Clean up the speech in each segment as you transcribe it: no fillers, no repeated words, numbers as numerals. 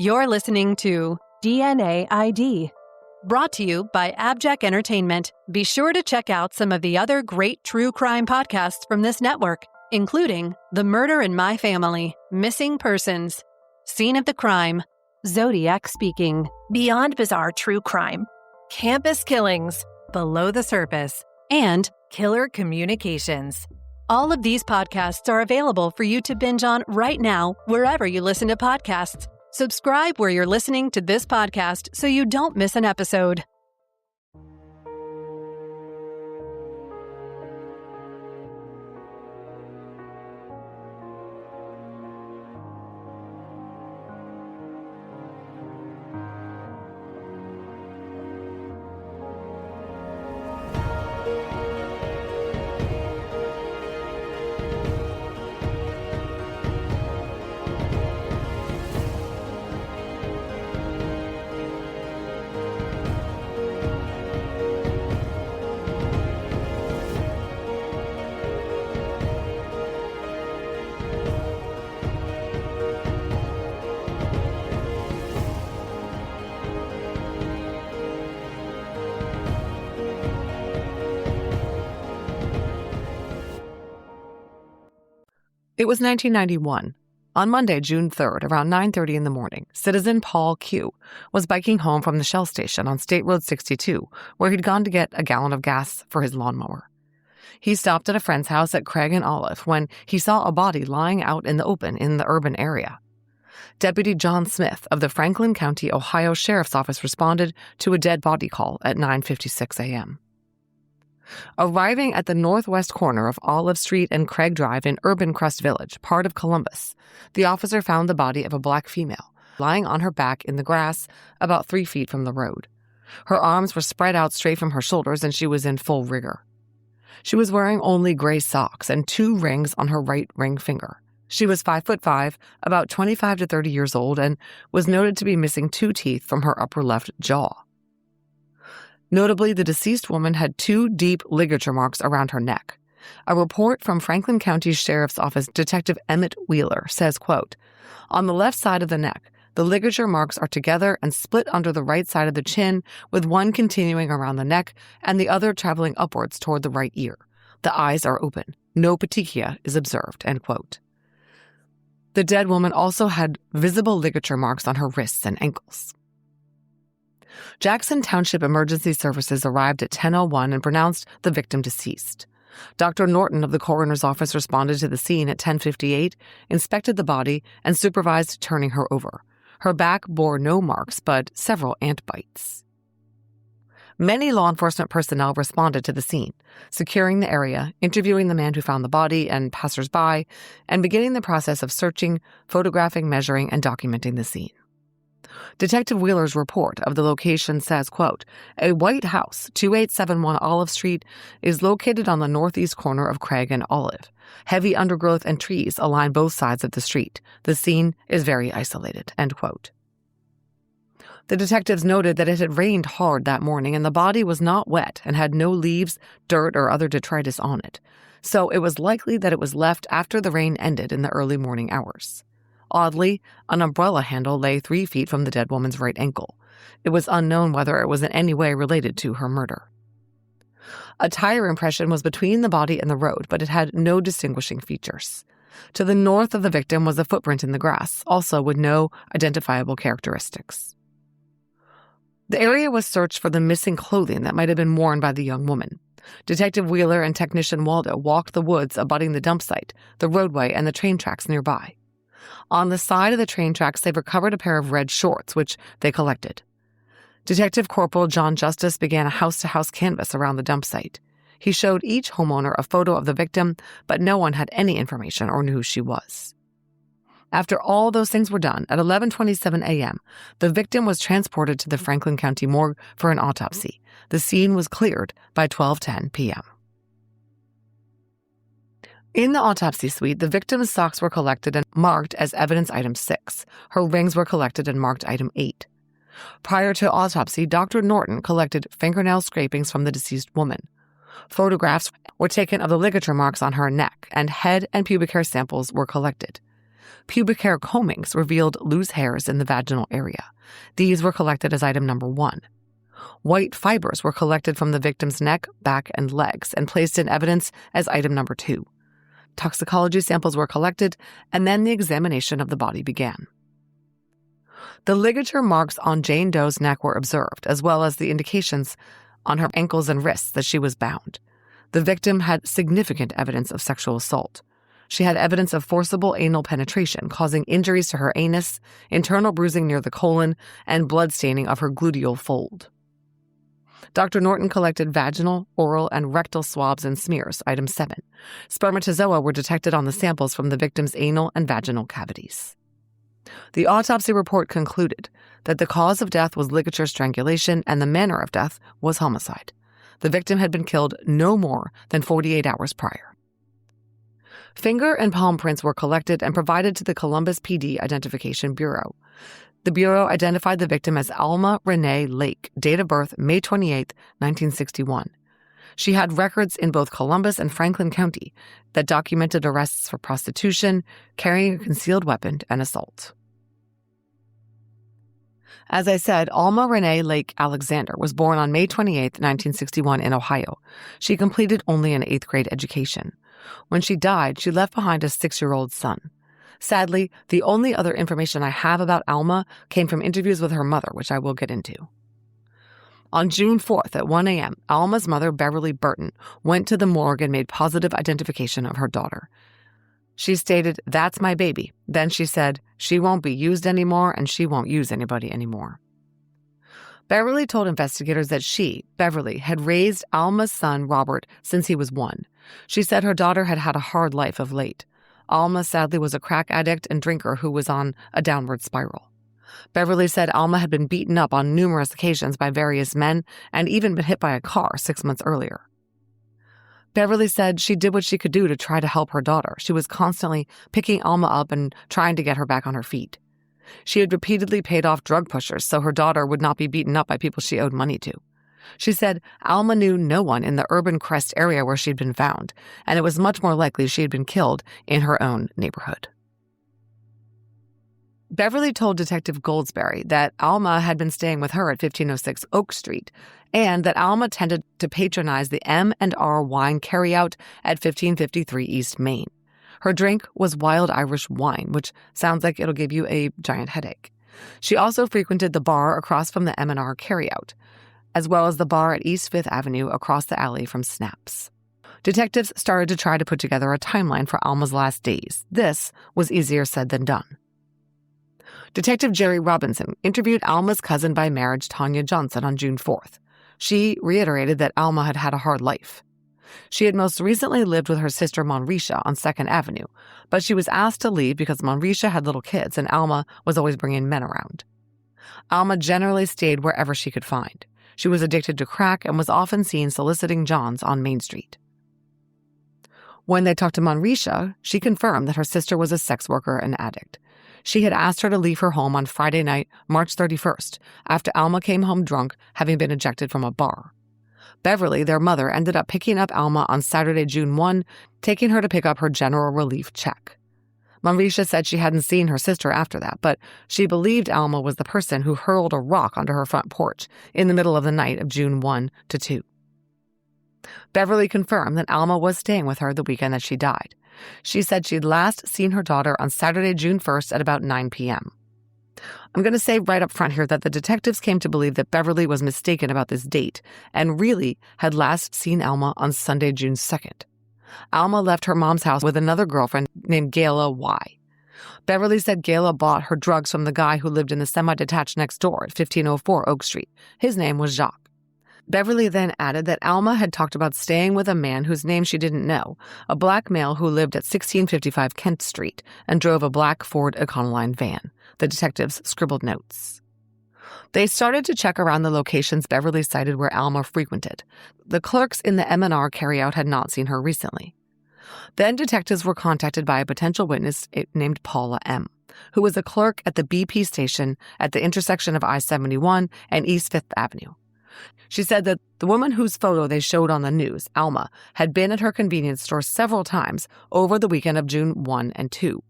You're listening to DNA ID, brought to you by AbJack Entertainment. Be sure to check out some of the other great true crime podcasts from this network, including The Murder in My Family, Missing Persons, Scene of the Crime, Zodiac Speaking, Beyond Bizarre True Crime, Campus Killings, Below the Surface, and Killer Communications. All of these podcasts are available for you to binge on right now, wherever you listen to podcasts. Subscribe where you're listening to this podcast so you don't miss an episode. It was 1991. On Monday, June 3rd, around 9:30 in the morning, citizen Paul Q. was biking home from the Shell station on State Road 62, where he'd gone to get a gallon of gas for his lawnmower. He stopped at a friend's house at Craig and Olive when he saw a body lying out in the open in the urban area. Deputy John Smith of the Franklin County, Ohio Sheriff's Office responded to a dead body call at 9:56 a.m. Arriving at the northwest corner of Olive Street and Craig Drive in Urban Crest Village, part of Columbus, the officer found the body of a black female lying on her back in the grass about 3 feet from the road. Her arms were spread out straight from her shoulders and she was in full rigor. She was wearing only gray socks and 2 rings on her right ring finger. She was 5'5", about 25 to 30 years old, and was noted to be missing 2 teeth from her upper left jaw. Notably, the deceased woman had 2 deep ligature marks around her neck. A report from Franklin County Sheriff's Office Detective Emmett Wheeler says, quote, "On the left side of the neck, the ligature marks are together and split under the right side of the chin, with one continuing around the neck and the other traveling upwards toward the right ear. The eyes are open. No petechia is observed," end quote. The dead woman also had visible ligature marks on her wrists and ankles. Jackson Township Emergency Services arrived at 10:01 and pronounced the victim deceased. Dr. Norton of the coroner's office responded to the scene at 10:58, inspected the body, and supervised turning her over. Her back bore no marks, but several ant bites. Many law enforcement personnel responded to the scene, securing the area, interviewing the man who found the body and passers-by, and beginning the process of searching, photographing, measuring, and documenting the scene. Detective Wheeler's report of the location says, quote, "A white house, 2871 Olive Street, is located on the northeast corner of Craig and Olive. Heavy undergrowth and trees align both sides of the street. The scene is very isolated," end quote. The detectives noted that it had rained hard that morning and the body was not wet and had no leaves, dirt, or other detritus on it, so it was likely that it was left after the rain ended in the early morning hours. Oddly, an umbrella handle lay 3 feet from the dead woman's right ankle. It was unknown whether it was in any way related to her murder. A tire impression was between the body and the road, but it had no distinguishing features. To the north of the victim was a footprint in the grass, also with no identifiable characteristics. The area was searched for the missing clothing that might have been worn by the young woman. Detective Wheeler and Technician Waldo walked the woods abutting the dump site, the roadway, and the train tracks nearby. On the side of the train tracks, they recovered a pair of red shorts, which they collected. Detective Corporal John Justice began a house-to-house canvass around the dump site. He showed each homeowner a photo of the victim, but no one had any information or knew who she was. After all those things were done, at 11:27 a.m., the victim was transported to the Franklin County morgue for an autopsy. The scene was cleared by 12:10 p.m. In the autopsy suite, the victim's socks were collected and marked as evidence item 6. Her rings were collected and marked item 8. Prior to autopsy, Dr. Norton collected fingernail scrapings from the deceased woman. Photographs were taken of the ligature marks on her neck, and head and pubic hair samples were collected. Pubic hair combings revealed loose hairs in the vaginal area. These were collected as item number 1. White fibers were collected from the victim's neck, back, and legs and placed in evidence as item number 2. Toxicology samples were collected, and then the examination of the body began. The ligature marks on Jane Doe's neck were observed, as well as the indications on her ankles and wrists that she was bound. The victim had significant evidence of sexual assault. She had evidence of forcible anal penetration, causing injuries to her anus, internal bruising near the colon, and blood staining of her gluteal fold. Dr. Norton collected vaginal, oral, and rectal swabs and smears, item 7. Spermatozoa were detected on the samples from the victim's anal and vaginal cavities. The autopsy report concluded that the cause of death was ligature strangulation and the manner of death was homicide. The victim had been killed no more than 48 hours prior. Finger and palm prints were collected and provided to the Columbus PD Identification Bureau. The Bureau identified the victim as Alma Renee Lake, date of birth May 28, 1961. She had records in both Columbus and Franklin County that documented arrests for prostitution, carrying a concealed weapon, and assault. As I said, Alma Renee Lake Alexander was born on May 28, 1961 in Ohio. She completed only an 8th grade education. When she died, she left behind a 6-year-old son. Sadly, the only other information I have about Alma came from interviews with her mother, which I will get into. On June 4th at 1 a.m., Alma's mother, Beverly Burton, went to the morgue and made positive identification of her daughter. She stated, "That's my baby." Then she said, "She won't be used anymore and she won't use anybody anymore." Beverly told investigators that she, Beverly, had raised Alma's son, Robert, since he was 1. She said her daughter had had a hard life of late. Alma sadly was a crack addict and drinker who was on a downward spiral. Beverly said Alma had been beaten up on numerous occasions by various men and even been hit by a car 6 months earlier. Beverly said she did what she could do to try to help her daughter. She was constantly picking Alma up and trying to get her back on her feet. She had repeatedly paid off drug pushers so her daughter would not be beaten up by people she owed money to. She said Alma knew no one in the Urban Crest area where she'd been found, and it was much more likely she had been killed in her own neighborhood. Beverly told Detective Goldsberry that Alma had been staying with her at 1506 Oak Street, and that Alma tended to patronize the M&R wine carryout at 1553 East Main. Her drink was wild Irish wine, which sounds like it'll give you a giant headache. She also frequented the bar across from the M&R carryout, as well as the bar at East 5th Avenue across the alley from Snaps. Detectives started to try to put together a timeline for Alma's last days. This was easier said than done. Detective Jerry Robinson interviewed Alma's cousin by marriage, Tanya Johnson, on June 4th. She reiterated that Alma had had a hard life. She had most recently lived with her sister Monrisha on 2nd Avenue, but she was asked to leave because Monrisha had little kids and Alma was always bringing men around. Alma generally stayed wherever she could find. She was addicted to crack and was often seen soliciting Johns on Main Street. When they talked to Monrisha, she confirmed that her sister was a sex worker and addict. She had asked her to leave her home on Friday night, March 31st, after Alma came home drunk, having been ejected from a bar. Beverly, their mother, ended up picking up Alma on Saturday, June 1, taking her to pick up her general relief check. Monrisha said she hadn't seen her sister after that, but she believed Alma was the person who hurled a rock onto her front porch in the middle of the night of June 1 to 2. Beverly confirmed that Alma was staying with her the weekend that she died. She said she'd last seen her daughter on Saturday, June 1st at about 9 p.m. I'm going to say right up front here that the detectives came to believe that Beverly was mistaken about this date and really had last seen Alma on Sunday, June 2nd. Alma left her mom's house with another girlfriend named Gayla Y. Beverly said Gayla bought her drugs from the guy who lived in the semi-detached next door at 1504 Oak Street. His name was Jacques. Beverly then added that Alma had talked about staying with a man whose name she didn't know, a black male who lived at 1655 Kent Street and drove a black Ford Econoline van. The detectives scribbled notes. They started to check around the locations Beverly cited where Alma frequented. The clerks in the M&R carryout had not seen her recently. Then detectives were contacted by a potential witness named Paula M., who was a clerk at the BP station at the intersection of I-71 and East 5th Avenue. She said that the woman whose photo they showed on the news, Alma, had been at her convenience store several times over the weekend of June 1 and 2.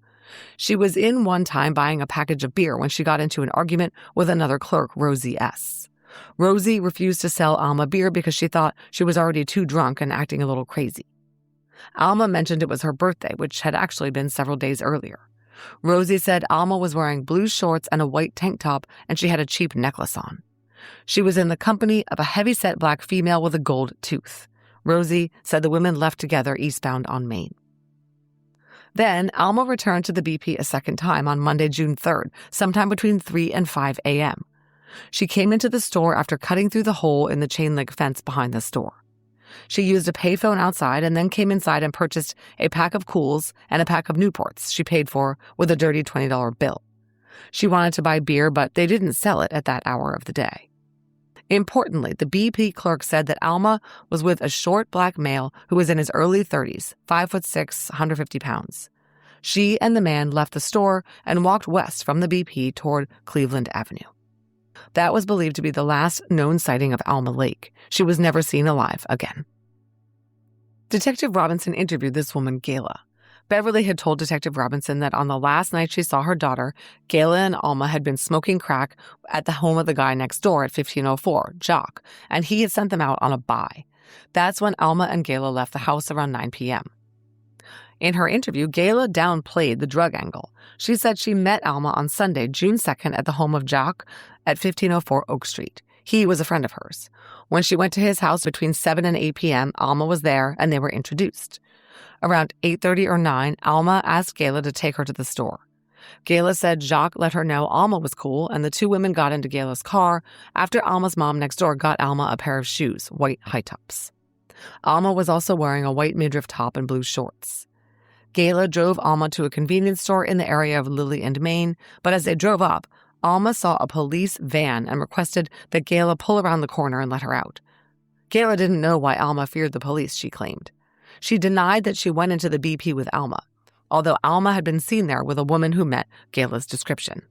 She was in one time buying a package of beer when she got into an argument with another clerk, Rosie S. Rosie refused to sell Alma beer because she thought she was already too drunk and acting a little crazy. Alma mentioned it was her birthday, which had actually been several days earlier. Rosie said Alma was wearing blue shorts and a white tank top, and she had a cheap necklace on. She was in the company of a heavy-set black female with a gold tooth. Rosie said the women left together eastbound on Main. Then, Alma returned to the BP a second time on Monday, June 3rd, sometime between 3 and 5 a.m. She came into the store after cutting through the hole in the chain-link fence behind the store. She used a payphone outside and then came inside and purchased a pack of Cools and a pack of Newports she paid for with a dirty $20 bill. She wanted to buy beer, but they didn't sell it at that hour of the day. Importantly, the BP clerk said that Alma was with a short black male who was in his early 30s, 5'6", 150 pounds. She and the man left the store and walked west from the BP toward Cleveland Avenue. That was believed to be the last known sighting of Alma Lake. She was never seen alive again. Detective Robinson interviewed this woman, Gayla. Beverly had told Detective Robinson that on the last night she saw her daughter, Gayla and Alma had been smoking crack at the home of the guy next door at 1504, Jock, and he had sent them out on a buy. That's when Alma and Gayla left the house around 9 p.m. In her interview, Gayla downplayed the drug angle. She said she met Alma on Sunday, June 2nd, at the home of Jock at 1504 Oak Street. He was a friend of hers. When she went to his house between 7 and 8 p.m., Alma was there and they were introduced. Around 8:30 or 9, Alma asked Gayla to take her to the store. Gayla said Jacques let her know Alma was cool, and the two women got into Gayla's car after Alma's mom next door got Alma a pair of shoes, white high tops. Alma was also wearing a white midriff top and blue shorts. Gayla drove Alma to a convenience store in the area of Lily and Main, but as they drove up, Alma saw a police van and requested that Gayla pull around the corner and let her out. Gayla didn't know why Alma feared the police, she claimed. She denied that she went into the BP with Alma, although Alma had been seen there with a woman who met Gayla's description.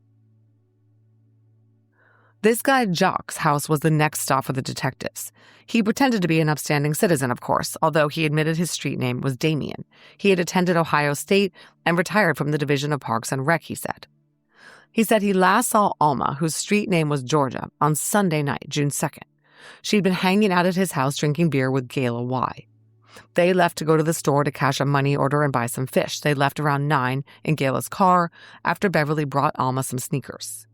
This guy Jock's house was the next stop for the detectives. He pretended to be an upstanding citizen, of course, although he admitted his street name was Damien. He had attended Ohio State and retired from the Division of Parks and Rec, he said. He said he last saw Alma, whose street name was Georgia, on Sunday night, June 2nd. She'd been hanging out at his house drinking beer with Gayla Y. They left to go to the store to cash a money order and buy some fish. They left around 9 in Gayla's car after Beverly brought Alma some sneakers.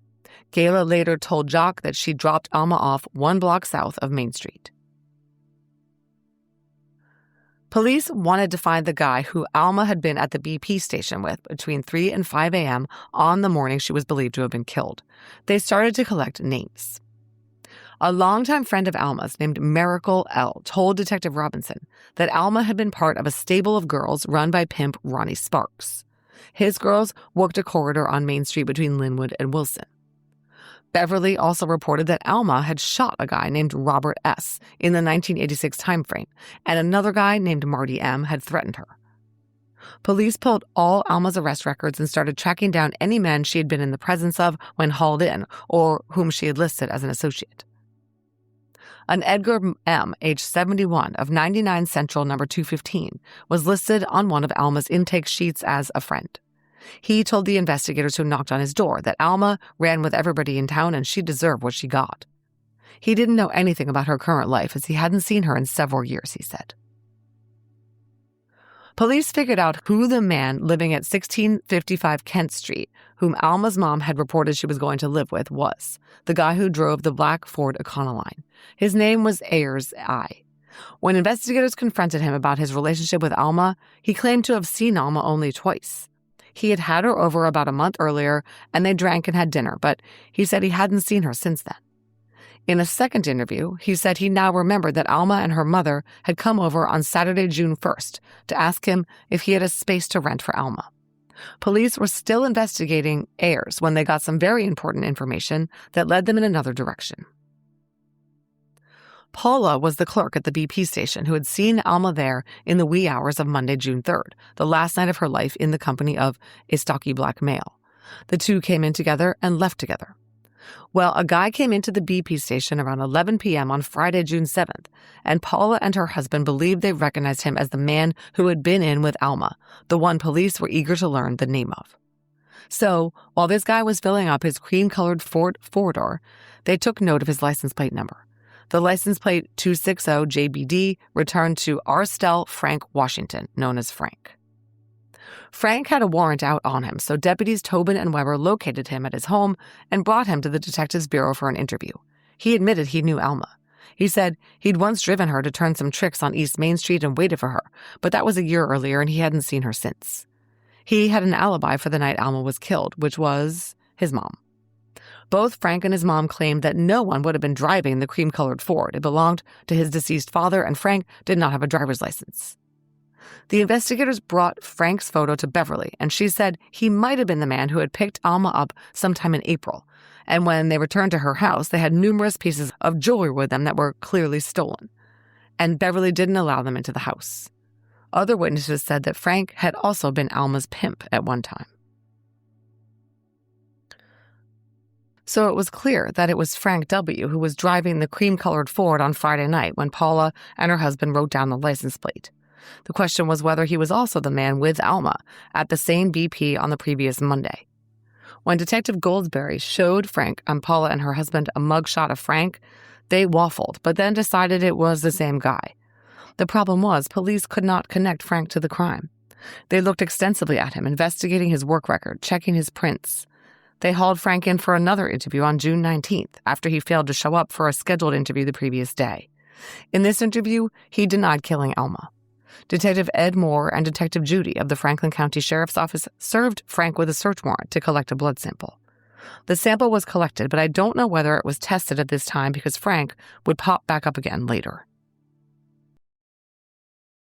Gayla later told Jock that she dropped Alma off 1 block south of Main Street. Police wanted to find the guy who Alma had been at the BP station with between 3 and 5 a.m. on the morning she was believed to have been killed. They started to collect names. A longtime friend of Alma's named Miracle L. told Detective Robinson that Alma had been part of a stable of girls run by pimp Ronnie Sparks. His girls worked a corridor on Main Street between Linwood and Wilson. Beverly also reported that Alma had shot a guy named Robert S. in the 1986 timeframe, and another guy named Marty M. had threatened her. Police pulled all Alma's arrest records and started tracking down any men she had been in the presence of when hauled in, or whom she had listed as an associate. An Edgar M., age 71, of 99 Central No. 215, was listed on one of Alma's intake sheets as a friend. He told the investigators who knocked on his door that Alma ran with everybody in town and she deserved what she got. He didn't know anything about her current life as he hadn't seen her in several years, he said. Police figured out who the man living at 1655 Kent Street, whom Alma's mom had reported she was going to live with, was, the guy who drove the black Ford Econoline. His name was Ayers I. When investigators confronted him about his relationship with Alma, he claimed to have seen Alma only twice. He had had her over about a month earlier, and they drank and had dinner, but he said he hadn't seen her since then. In a second interview, he said he now remembered that Alma and her mother had come over on Saturday, June 1st, to ask him if he had a space to rent for Alma. Police were still investigating Ayers when they got some very important information that led them in another direction. Paula was the clerk at the BP station who had seen Alma there in the wee hours of Monday, June 3rd, the last night of her life in the company of a stocky black male. The two came in together and left together. Well, a guy came into the BP station around 11 p.m. on Friday, June 7th, and Paula and her husband believed they recognized him as the man who had been in with Alma, the one police were eager to learn the name of. So, while this guy was filling up his cream-colored Ford four-door, they took note of his license plate number. The license plate 260JBD returned to Arstel Frank Washington, known as Frank. Frank had a warrant out on him, so deputies Tobin and Weber located him at his home and brought him to the detectives' bureau for an interview. He admitted he knew Alma. He said he'd once driven her to turn some tricks on East Main Street and waited for her, but that was a year earlier and he hadn't seen her since. He had an alibi for the night Alma was killed, which was his mom. Both Frank and his mom claimed that no one would have been driving the cream-colored Ford. It belonged to his deceased father, and Frank did not have a driver's license. The investigators brought Frank's photo to Beverly, and she said he might have been the man who had picked Alma up sometime in April. And when they returned to her house, they had numerous pieces of jewelry with them that were clearly stolen. And Beverly didn't allow them into the house. Other witnesses said that Frank had also been Alma's pimp at one time. So it was clear that it was Frank W. who was driving the cream-colored Ford on Friday night when Paula and her husband wrote down the license plate. The question was whether he was also the man with Alma at the same BP on the previous Monday. When Detective Goldsberry showed Frank and Paula and her husband a mugshot of Frank, they waffled, but then decided it was the same guy. The problem was police could not connect Frank to the crime. They looked extensively at him, investigating his work record, checking his prints. They hauled Frank in for another interview on June 19th, after he failed to show up for a scheduled interview the previous day. In this interview, he denied killing Alma. Detective Ed Moore and Detective Judy of the Franklin County Sheriff's Office served Frank with a search warrant to collect a blood sample. The sample was collected, but I don't know whether it was tested at this time because Frank would pop back up again later.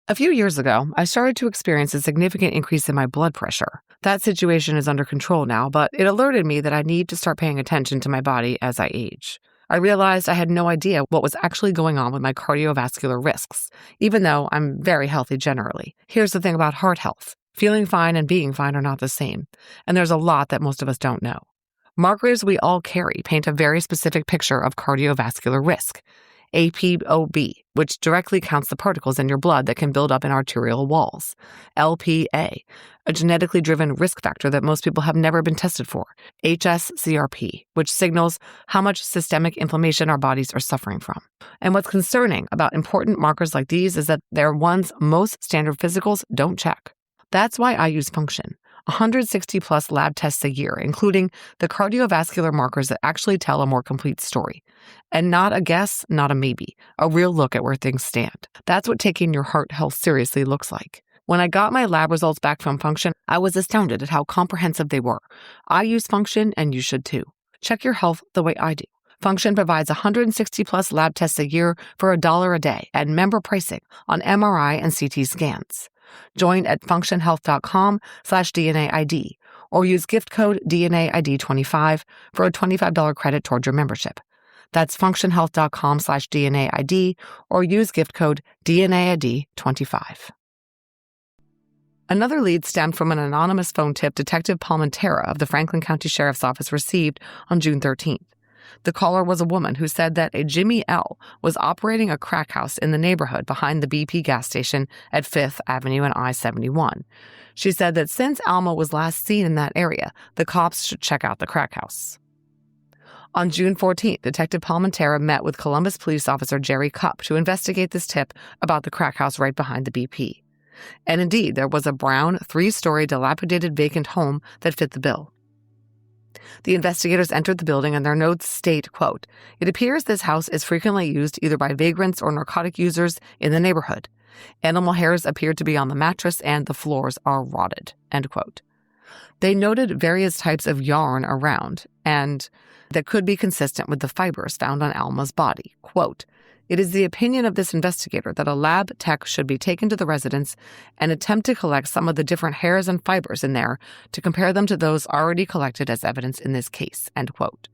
A few years ago, I started to experience a significant increase in my blood pressure. That situation is under control now, but it alerted me that I need to start paying attention to my body as I age. I realized I had no idea what was actually going on with my cardiovascular risks, even though I'm very healthy generally. Here's the thing about heart health. Feeling fine and being fine are not the same, and there's a lot that most of us don't know. Markers we all carry paint a very specific picture of cardiovascular risk. ApoB, which directly counts the particles in your blood that can build up in arterial walls. LPA, a genetically driven risk factor that most people have never been tested for. HSCRP, which signals how much systemic inflammation our bodies are suffering from. And what's concerning about important markers like these is that they're ones most standard physicals don't check. That's why I use Function. 160 plus lab tests a year, including the cardiovascular markers that actually tell a more complete story. And not a guess, not a maybe, a real look at where things stand. That's what taking your heart health seriously looks like. When I got my lab results back from Function, I was astounded at how comprehensive they were. I use Function, and you should too. Check your health the way I do. Function provides 160 plus lab tests a year for $1 a day at member pricing on MRI and CT scans. Join at functionhealth.com/DNAID or use gift code DNAID25 for a $25 credit toward your membership. That's functionhealth.com/DNAID or use gift code DNAID25. Another lead stemmed from an anonymous phone tip Detective Palmentera of the Franklin County Sheriff's Office received on June 13th. The caller was a woman who said that a Jimmy L. was operating a crack house in the neighborhood behind the BP gas station at 5th Avenue and I-71. She said that since Alma was last seen in that area, the cops should check out the crack house. On June 14th, Detective Palmentera met with Columbus police officer Jerry Cupp to investigate this tip about the crack house right behind the BP. And indeed, there was a brown, 3-story dilapidated vacant home that fit the bill. The investigators entered the building and their notes state, quote, "It appears this house is frequently used either by vagrants or narcotic users in the neighborhood. Animal hairs appear to be on the mattress and the floors are rotted," end quote. They noted various types of yarn around and that could be consistent with the fibers found on Alma's body. Quote, "It is the opinion of this investigator that a lab tech should be taken to the residence and attempt to collect some of the different hairs and fibers in there to compare them to those already collected as evidence in this case," end quote.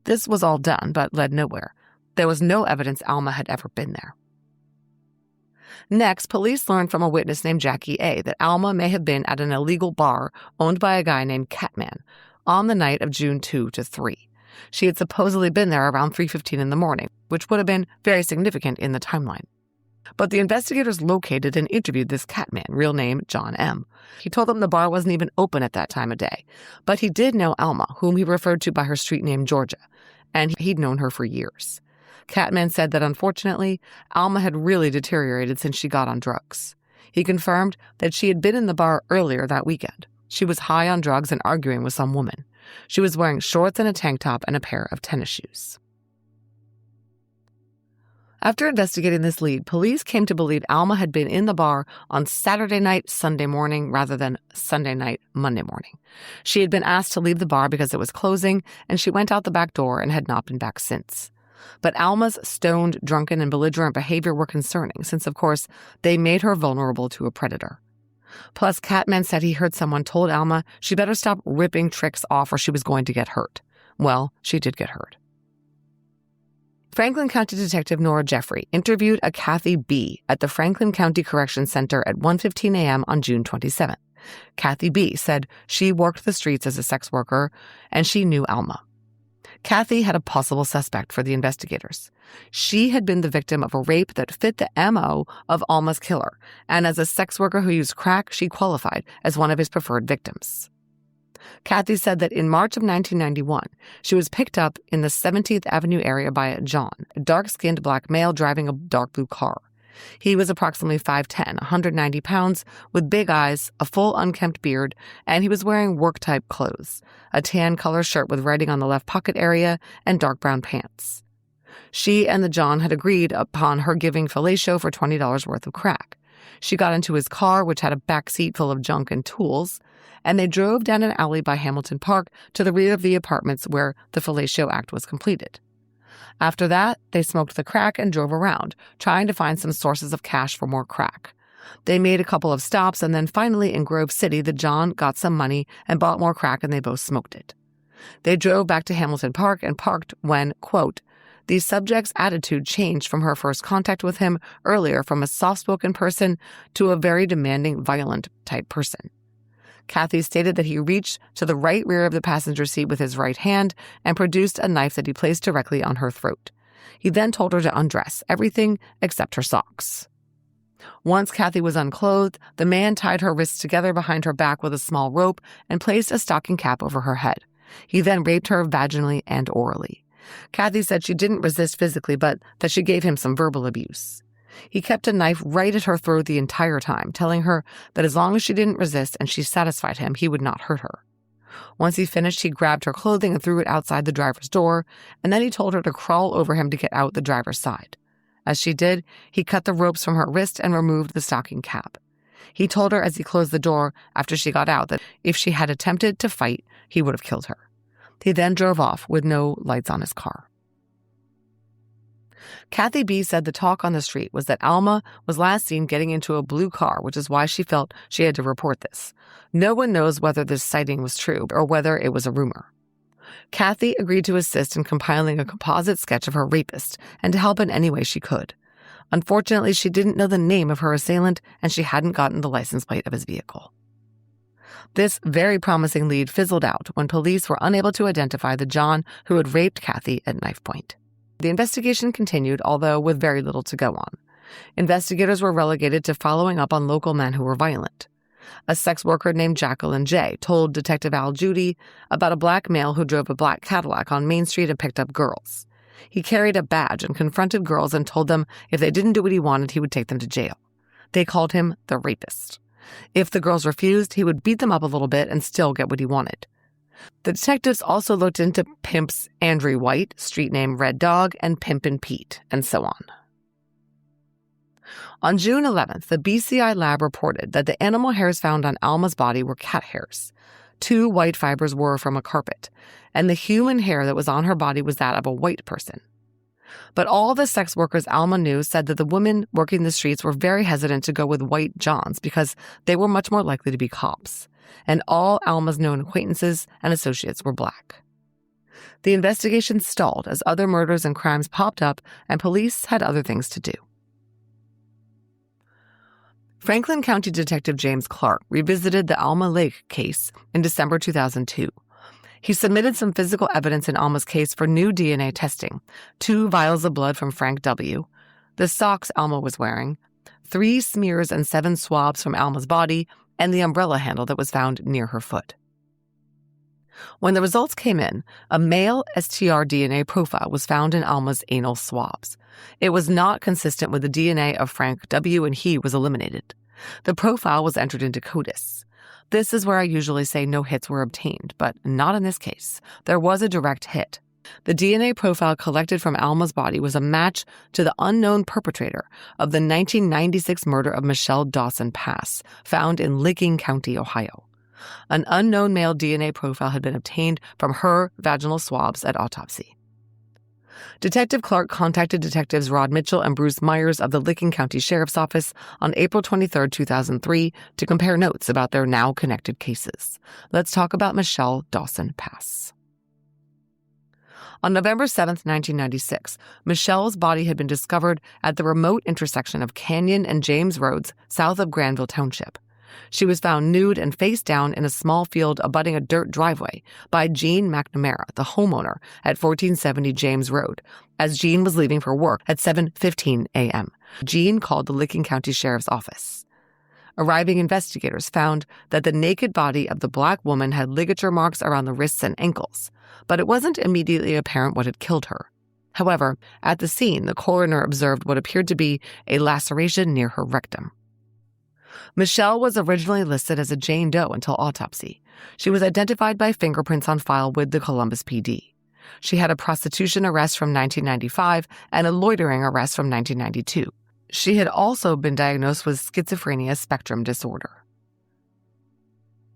This was all done, but led nowhere. There was no evidence Alma had ever been there. Next, police learned from a witness named Jackie A. that Alma may have been at an illegal bar owned by a guy named Catman on the night of June 2 to 3. She had supposedly been there around 3:15 in the morning, which would have been very significant in the timeline. But the investigators located and interviewed this catman, real name John M. He told them the bar wasn't even open at that time of day, but he did know Alma, whom he referred to by her street name Georgia, and he'd known her for years. Catman said that unfortunately, Alma had really deteriorated since she got on drugs. He confirmed that she had been in the bar earlier that weekend. She was high on drugs and arguing with some woman. She was wearing shorts and a tank top and a pair of tennis shoes. After investigating this lead, police came to believe Alma had been in the bar on Saturday night, Sunday morning, rather than Sunday night, Monday morning. She had been asked to leave the bar because it was closing, and she went out the back door and had not been back since. But Alma's stoned, drunken, and belligerent behavior were concerning, since, of course, they made her vulnerable to a predator. Plus, Catman said he heard someone told Alma she better stop ripping tricks off or she was going to get hurt. Well, she did get hurt. Franklin County Detective Nora Jeffrey interviewed a Kathy B. at the Franklin County Correction Center at 1:15 a.m. on June 27th. Kathy B. said she worked the streets as a sex worker and she knew Alma. Kathy had a possible suspect for the investigators. She had been the victim of a rape that fit the MO of Alma's killer, and as a sex worker who used crack, she qualified as one of his preferred victims. Kathy said that in March of 1991, she was picked up in the 17th Avenue area by John, a dark-skinned black male driving a dark blue car. He was approximately 5'10", 190 pounds, with big eyes, a full unkempt beard, and he was wearing work-type clothes, a tan-color shirt with writing on the left pocket area, and dark brown pants. She and the John had agreed upon her giving fellatio for $20 worth of crack. She got into his car, which had a back seat full of junk and tools, and they drove down an alley by Hamilton Park to the rear of the apartments where the fellatio act was completed. After that, they smoked the crack and drove around, trying to find some sources of cash for more crack. They made a couple of stops, and then finally in Grove City, the John got some money and bought more crack, and they both smoked it. They drove back to Hamilton Park and parked when, quote, the subject's attitude changed from her first contact with him earlier from a soft-spoken person to a very demanding, violent-type person. Kathy stated that he reached to the right rear of the passenger seat with his right hand and produced a knife that he placed directly on her throat. He then told her to undress everything except her socks. Once Kathy was unclothed, the man tied her wrists together behind her back with a small rope and placed a stocking cap over her head. He then raped her vaginally and orally. Kathy said she didn't resist physically, but that she gave him some verbal abuse. He kept a knife right at her throat the entire time, telling her that as long as she didn't resist and she satisfied him, he would not hurt her. Once he finished, he grabbed her clothing and threw it outside the driver's door, and then he told her to crawl over him to get out the driver's side. As she did, he cut the ropes from her wrist and removed the stocking cap. He told her as he closed the door after she got out that if she had attempted to fight, he would have killed her. He then drove off with no lights on his car. Kathy B. said the talk on the street was that Alma was last seen getting into a blue car, which is why she felt she had to report this. No one knows whether this sighting was true or whether it was a rumor. Kathy agreed to assist in compiling a composite sketch of her rapist and to help in any way she could. Unfortunately, she didn't know the name of her assailant and she hadn't gotten the license plate of his vehicle. This very promising lead fizzled out when police were unable to identify the John who had raped Kathy at knife point. The investigation continued, although with very little to go on. Investigators were relegated to following up on local men who were violent. A sex worker named Jacqueline J. told Detective Al Judy about a black male who drove a black Cadillac on Main Street and picked up girls. He carried a badge and confronted girls and told them if they didn't do what he wanted, he would take them to jail. They called him the rapist. If the girls refused, he would beat them up a little bit and still get what he wanted. The detectives also looked into pimps Andrew White, street name Red Dog, and Pimpin' Pete, and so on. On June 11th, the BCI lab reported that the animal hairs found on Alma's body were cat hairs. 2 white fibers were from a carpet, and the human hair that was on her body was that of a white person. But all the sex workers Alma knew said that the women working the streets were very hesitant to go with white Johns because they were much more likely to be cops, and all Alma's known acquaintances and associates were black. The investigation stalled as other murders and crimes popped up and police had other things to do. Franklin County Detective James Clark revisited the Alma Lake case in December 2002. He submitted some physical evidence in Alma's case for new DNA testing, 2 vials of blood from Frank W., the socks Alma was wearing, 3 smears and 7 swabs from Alma's body, and the umbrella handle that was found near her foot. When the results came in, a male STR DNA profile was found in Alma's anal swabs. It was not consistent with the DNA of Frank W., and he was eliminated. The profile was entered into CODIS. This is where I usually say no hits were obtained, but not in this case. There was a direct hit. The DNA profile collected from Alma's body was a match to the unknown perpetrator of the 1996 murder of Michelle Dawson-Pass, found in Licking County, Ohio. An unknown male DNA profile had been obtained from her vaginal swabs at autopsy. Detective Clark contacted Detectives Rod Mitchell and Bruce Myers of the Licking County Sheriff's Office on April 23, 2003, to compare notes about their now connected cases. Let's talk about Michelle Dawson-Pass. On November 7, 1996, Michelle's body had been discovered at the remote intersection of Canyon and James Roads south of Granville Township. She was found nude and face down in a small field abutting a dirt driveway by Jean McNamara, the homeowner, at 1470 James Road, as Jean was leaving for work at 7:15 a.m. Jean called the Licking County Sheriff's Office. Arriving investigators found that the naked body of the black woman had ligature marks around the wrists and ankles, but it wasn't immediately apparent what had killed her. However, at the scene, the coroner observed what appeared to be a laceration near her rectum. Michelle was originally listed as a Jane Doe until autopsy. She was identified by fingerprints on file with the Columbus PD. She had a prostitution arrest from 1995 and a loitering arrest from 1992. She had also been diagnosed with schizophrenia spectrum disorder.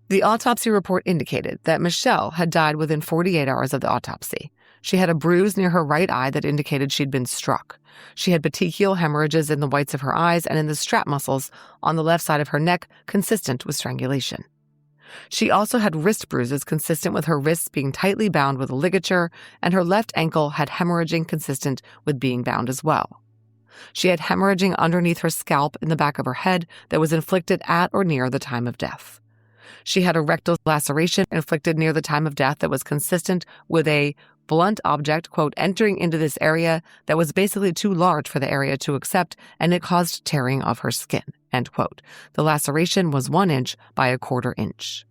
The autopsy report indicated that Michelle had died within 48 hours of the autopsy. She had a bruise near her right eye that indicated she'd been struck. She had petechial hemorrhages in the whites of her eyes and in the strap muscles on the left side of her neck, consistent with strangulation. She also had wrist bruises consistent with her wrists being tightly bound with a ligature, and her left ankle had hemorrhaging consistent with being bound as well. She had hemorrhaging underneath her scalp in the back of her head that was inflicted at or near the time of death. She had a rectal laceration inflicted near the time of death that was consistent with a blunt object, quote, entering into this area that was basically too large for the area to accept, and it caused tearing of her skin, end quote. The laceration was 1 inch by 1/4 inch.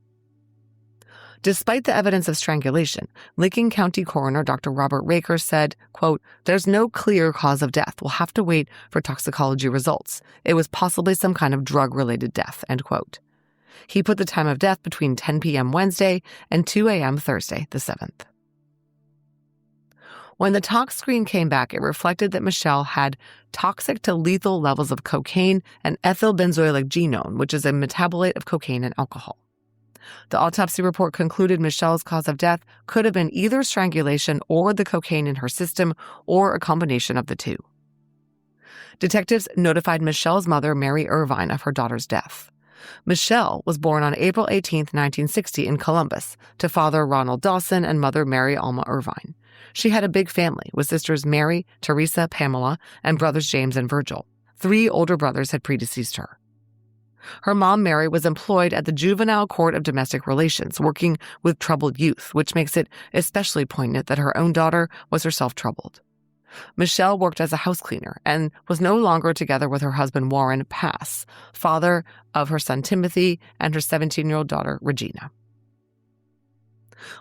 Despite the evidence of strangulation, Licking County Coroner Dr. Robert Raker said, quote, "There's no clear cause of death. We'll have to wait for toxicology results. It was possibly some kind of drug-related death," end quote. He put the time of death between 10 p.m. Wednesday and 2 a.m. Thursday, the 7th. When the tox screen came back, it reflected that Michelle had toxic to lethal levels of cocaine and ethylbenzoylic genone, which is a metabolite of cocaine and alcohol. The autopsy report concluded Michelle's cause of death could have been either strangulation or the cocaine in her system, or a combination of the two. Detectives notified Michelle's mother, Mary Irvine, of her daughter's death. Michelle was born on April 18, 1960 in Columbus to father Ronald Dawson and mother Mary Alma Irvine. She had a big family with sisters Mary, Teresa, Pamela, and brothers James and Virgil. 3 older brothers had predeceased her. Her mom, Mary, was employed at the Juvenile Court of Domestic Relations, working with troubled youth, which makes it especially poignant that her own daughter was herself troubled. Michelle worked as a house cleaner and was no longer together with her husband, Warren Pass, father of her son Timothy and her 17-year-old daughter, Regina.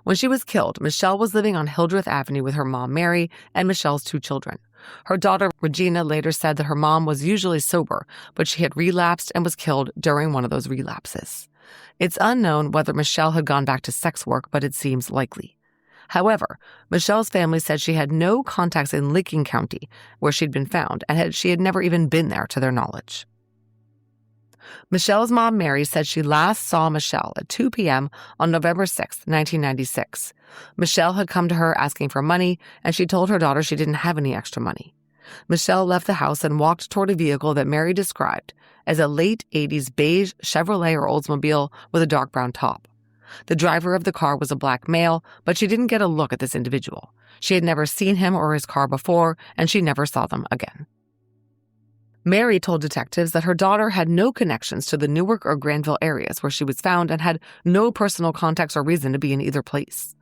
When she was killed, Michelle was living on Hildreth Avenue with her mom, Mary, and Michelle's 2 children. Her daughter, Regina, later said that her mom was usually sober, but she had relapsed and was killed during one of those relapses. It's unknown whether Michelle had gone back to sex work, but it seems likely. However, Michelle's family said she had no contacts in Licking County, where she'd been found, and she had never even been there to their knowledge. Michelle's mom, Mary, said she last saw Michelle at 2 p.m. on November 6, 1996. Michelle had come to her asking for money, and she told her daughter she didn't have any extra money. Michelle left the house and walked toward a vehicle that Mary described as a late 80s beige Chevrolet or Oldsmobile with a dark brown top. The driver of the car was a black male, but she didn't get a look at this individual. She had never seen him or his car before, and she never saw them again. Mary told detectives that her daughter had no connections to the Newark or Granville areas where she was found and had no personal contacts or reason to be in either place.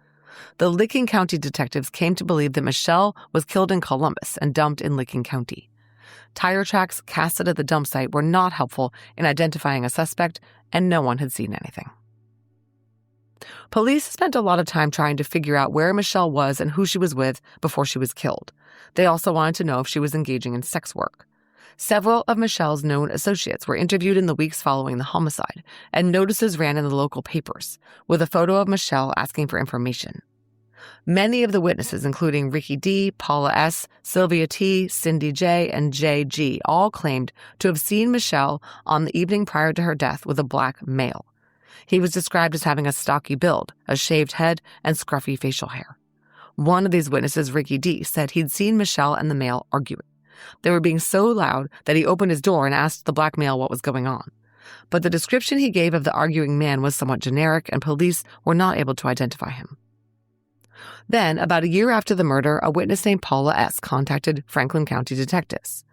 The Licking County detectives came to believe that Michelle was killed in Columbus and dumped in Licking County. Tire tracks casted at the dump site were not helpful in identifying a suspect, and no one had seen anything. Police spent a lot of time trying to figure out where Michelle was and who she was with before she was killed. They also wanted to know if she was engaging in sex work. Several of Michelle's known associates were interviewed in the weeks following the homicide, and notices ran in the local papers, with a photo of Michelle asking for information. Many of the witnesses, including Ricky D., Paula S., Sylvia T., Cindy J., and Jay G., all claimed to have seen Michelle on the evening prior to her death with a black male. He was described as having a stocky build, a shaved head, and scruffy facial hair. One of these witnesses, Ricky D., said he'd seen Michelle and the male arguing. They were being so loud that he opened his door and asked the black male what was going on. But the description he gave of the arguing man was somewhat generic, and police were not able to identify him. Then, about a year after the murder, a witness named Paula S. contacted Franklin County detectives.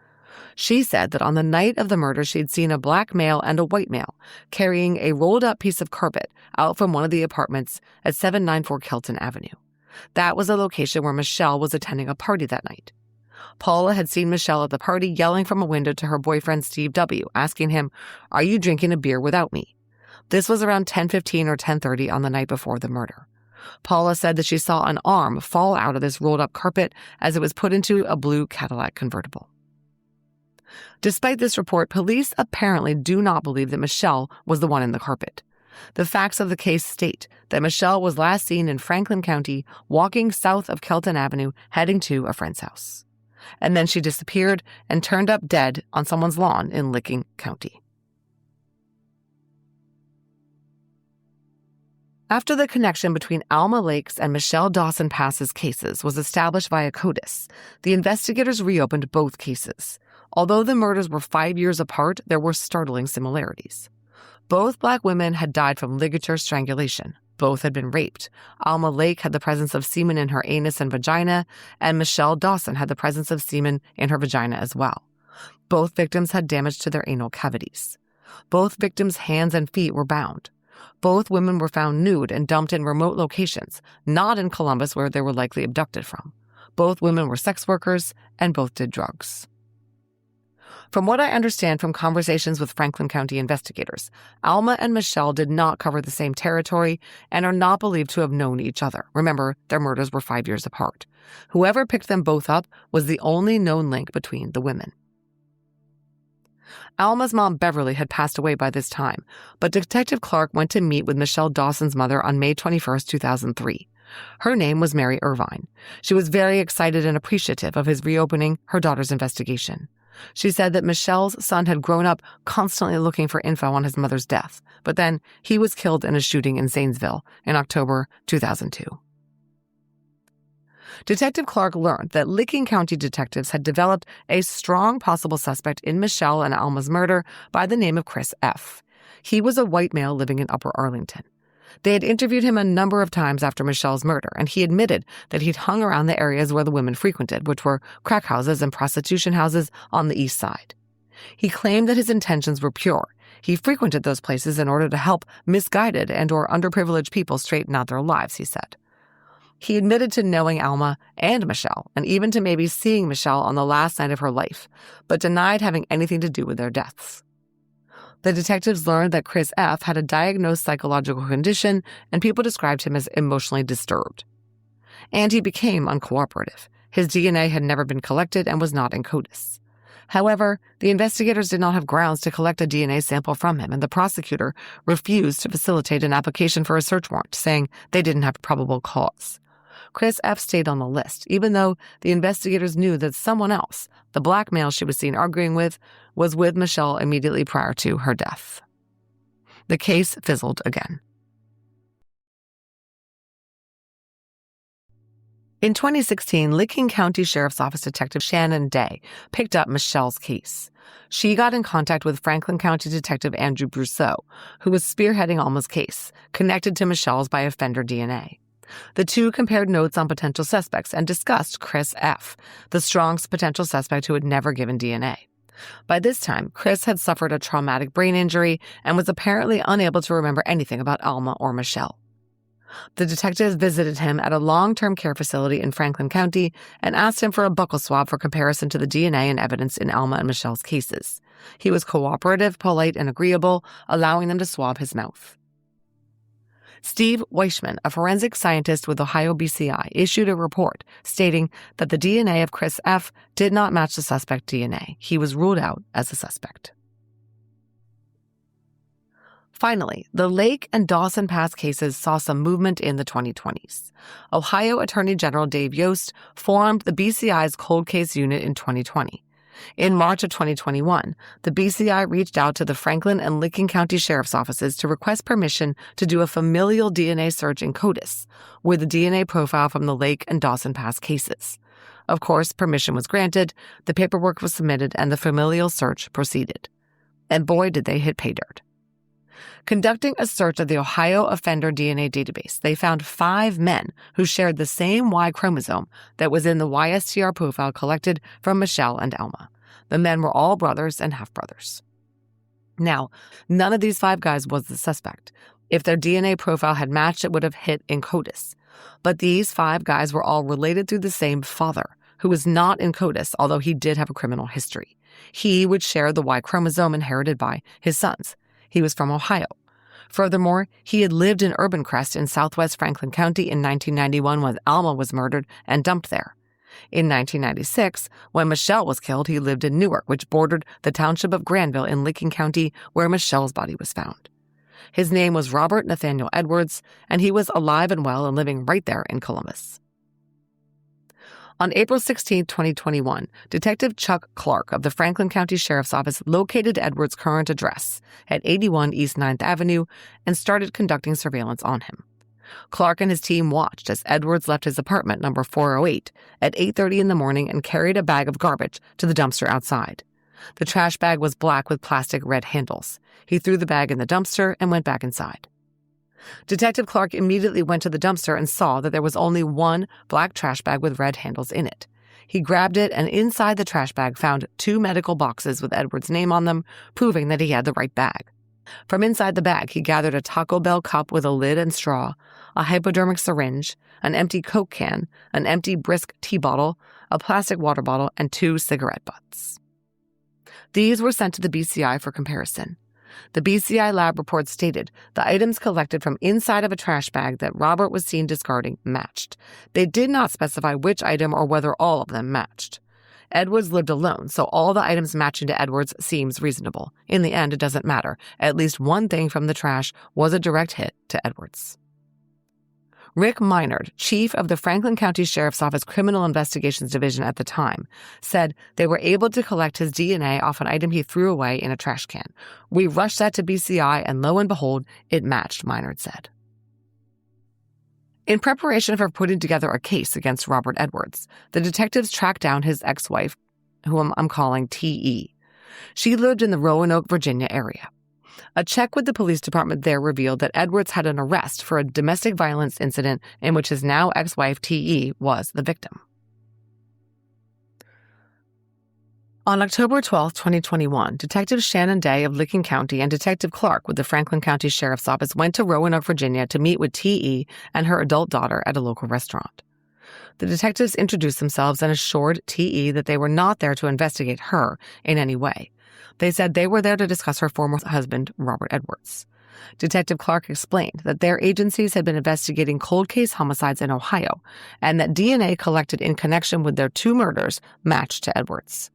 She said that on the night of the murder, she'd seen a black male and a white male carrying a rolled-up piece of carpet out from one of the apartments at 794 Kelton Avenue. That was a location where Michelle was attending a party that night. Paula had seen Michelle at the party yelling from a window to her boyfriend Steve W., asking him, "Are you drinking a beer without me?" This was around 10:15 or 10:30 on the night before the murder. Paula said that she saw an arm fall out of this rolled-up carpet as it was put into a blue Cadillac convertible. Despite this report, police apparently do not believe that Michelle was the one in the carpet. The facts of the case state that Michelle was last seen in Franklin County walking south of Kelton Avenue heading to a friend's house. And then she disappeared and turned up dead on someone's lawn in Licking County. After the connection between Alma Lake's and Michelle Dawson-Pass's cases was established via CODIS, the investigators reopened both cases. Although the murders were 5 years apart, there were startling similarities. Both black women had died from ligature strangulation. Both had been raped. Alma Lake had the presence of semen in her anus and vagina, and Michelle Dawson had the presence of semen in her vagina as well. Both victims had damage to their anal cavities. Both victims' hands and feet were bound. Both women were found nude and dumped in remote locations, not in Columbus where they were likely abducted from. Both women were sex workers, and both did drugs. From what I understand from conversations with Franklin County investigators, Alma and Michelle did not cover the same territory and are not believed to have known each other. Remember, their murders were 5 years apart. Whoever picked them both up was the only known link between the women. Alma's mom, Beverly, had passed away by this time, but Detective Clark went to meet with Michelle Dawson's mother on May 21, 2003. Her name was Mary Irvine. She was very excited and appreciative of his reopening her daughter's investigation. She said that Michelle's son had grown up constantly looking for info on his mother's death, but then he was killed in a shooting in Zanesville in October 2002. Detective Clark learned that Licking County detectives had developed a strong possible suspect in Michelle and Alma's murder by the name of Chris F. He was a white male living in Upper Arlington. They had interviewed him a number of times after Michelle's murder, and he admitted that he'd hung around the areas where the women frequented, which were crack houses and prostitution houses on the east side. He claimed that his intentions were pure. He frequented those places in order to help misguided and or underprivileged people straighten out their lives, he said. He admitted to knowing Alma and Michelle, and even to maybe seeing Michelle on the last night of her life, but denied having anything to do with their deaths. The detectives learned that Chris F. had a diagnosed psychological condition, and people described him as emotionally disturbed. And he became uncooperative. His DNA had never been collected and was not in CODIS. However, the investigators did not have grounds to collect a DNA sample from him, and the prosecutor refused to facilitate an application for a search warrant, saying they didn't have probable cause. Chris F. stayed on the list, even though the investigators knew that someone else, the black male she was seen arguing with, was with Michelle immediately prior to her death. The case fizzled again. In 2016, Licking County Sheriff's Office Detective Shannon Day picked up Michelle's case. She got in contact with Franklin County Detective Andrew Brousseau, who was spearheading Alma's case, connected to Michelle's by offender DNA. The two compared notes on potential suspects and discussed Chris F., the strongest potential suspect who had never given DNA. By this time, Chris had suffered a traumatic brain injury and was apparently unable to remember anything about Alma or Michelle. The detectives visited him at a long-term care facility in Franklin County and asked him for a buccal swab for comparison to the DNA and evidence in Alma and Michelle's cases. He was cooperative, polite, and agreeable, allowing them to swab his mouth. Steve Weishman, a forensic scientist with Ohio BCI, issued a report stating that the DNA of Chris F. did not match the suspect DNA. He was ruled out as a suspect. Finally, the Lake and Dawson-Pass cases saw some movement in the 2020s. Ohio Attorney General Dave Yost formed the BCI's Cold Case Unit in 2020. In March of 2021, the BCI reached out to the Franklin and Licking County Sheriff's offices to request permission to do a familial DNA search in CODIS with a DNA profile from the Lake and Dawson-Pass cases. Of course, permission was granted, the paperwork was submitted, and the familial search proceeded. And boy, did they hit pay dirt. Conducting a search of the Ohio Offender DNA database, they found 5 men who shared the same Y chromosome that was in the YSTR profile collected from Michelle and Alma. The men were all brothers and half-brothers. Now, none of these 5 guys was the suspect. If their DNA profile had matched, it would have hit in CODIS. But these 5 guys were all related through the same father, who was not in CODIS, although he did have a criminal history. He would share the Y chromosome inherited by his sons. He was from Ohio. Furthermore, he had lived in Urban Crest in southwest Franklin County in 1991 when Alma was murdered and dumped there. In 1996, when Michelle was killed, he lived in Newark, which bordered the township of Granville in Licking County, where Michelle's body was found. His name was Robert Nathaniel Edwards, and he was alive and well and living right there in Columbus. On April 16, 2021, Detective Chuck Clark of the Franklin County Sheriff's Office located Edwards' current address at 81 East 9th Avenue and started conducting surveillance on him. Clark and his team watched as Edwards left his apartment number 408 at 8:30 in the morning and carried a bag of garbage to the dumpster outside. The trash bag was black with plastic red handles. He threw the bag in the dumpster and went back inside. Detective Clark immediately went to the dumpster and saw that there was only one black trash bag with red handles in it. He grabbed it and inside the trash bag found 2 medical boxes with Edwards' name on them, proving that he had the right bag. From inside the bag, he gathered a Taco Bell cup with a lid and straw, a hypodermic syringe, an empty Coke can, an empty Brisk tea bottle, a plastic water bottle, and 2 cigarette butts. These were sent to the BCI for comparison. The BCI lab report stated the items collected from inside of a trash bag that Robert was seen discarding matched. They did not specify which item or whether all of them matched. Edwards lived alone, so all the items matching to Edwards seems reasonable. In the end, it doesn't matter. At least one thing from the trash was a direct hit to Edwards. Rick Minard, chief of the Franklin County Sheriff's Office Criminal Investigations Division at the time, said they were able to collect his DNA off an item he threw away in a trash can. We rushed that to BCI, and lo and behold, it matched, Minard said. In preparation for putting together a case against Robert Edwards, the detectives tracked down his ex-wife, whom I'm calling T.E. She lived in the Roanoke, Virginia area. A check with the police department there revealed that Edwards had an arrest for a domestic violence incident in which his now ex-wife T.E. was the victim. On October 12, 2021, Detective Shannon Day of Licking County and Detective Clark with the Franklin County Sheriff's Office went to Roanoke, Virginia to meet with T.E. and her adult daughter at a local restaurant. The detectives introduced themselves and assured T.E. that they were not there to investigate her in any way. They said they were there to discuss her former husband, Robert Edwards. Detective Clark explained that their agencies had been investigating cold case homicides in Ohio and that DNA collected in connection with their 2 murders matched to Edwards.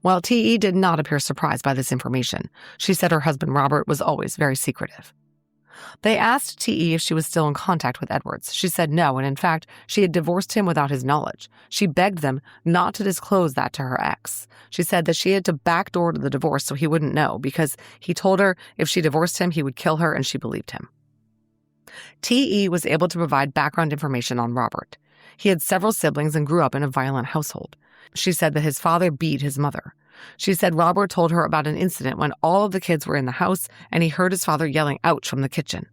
While T.E. did not appear surprised by this information, she said her husband Robert was always very secretive. They asked T.E. if she was still in contact with Edwards. She said no, and in fact, she had divorced him without his knowledge. She begged them not to disclose that to her ex. She said that she had to backdoor the divorce so he wouldn't know, because he told her if she divorced him, he would kill her, and she believed him. T.E. was able to provide background information on Robert. He had several siblings and grew up in a violent household. She said that his father beat his mother. She said Robert told her about an incident when all of the kids were in the house and he heard his father yelling ouch from the kitchen.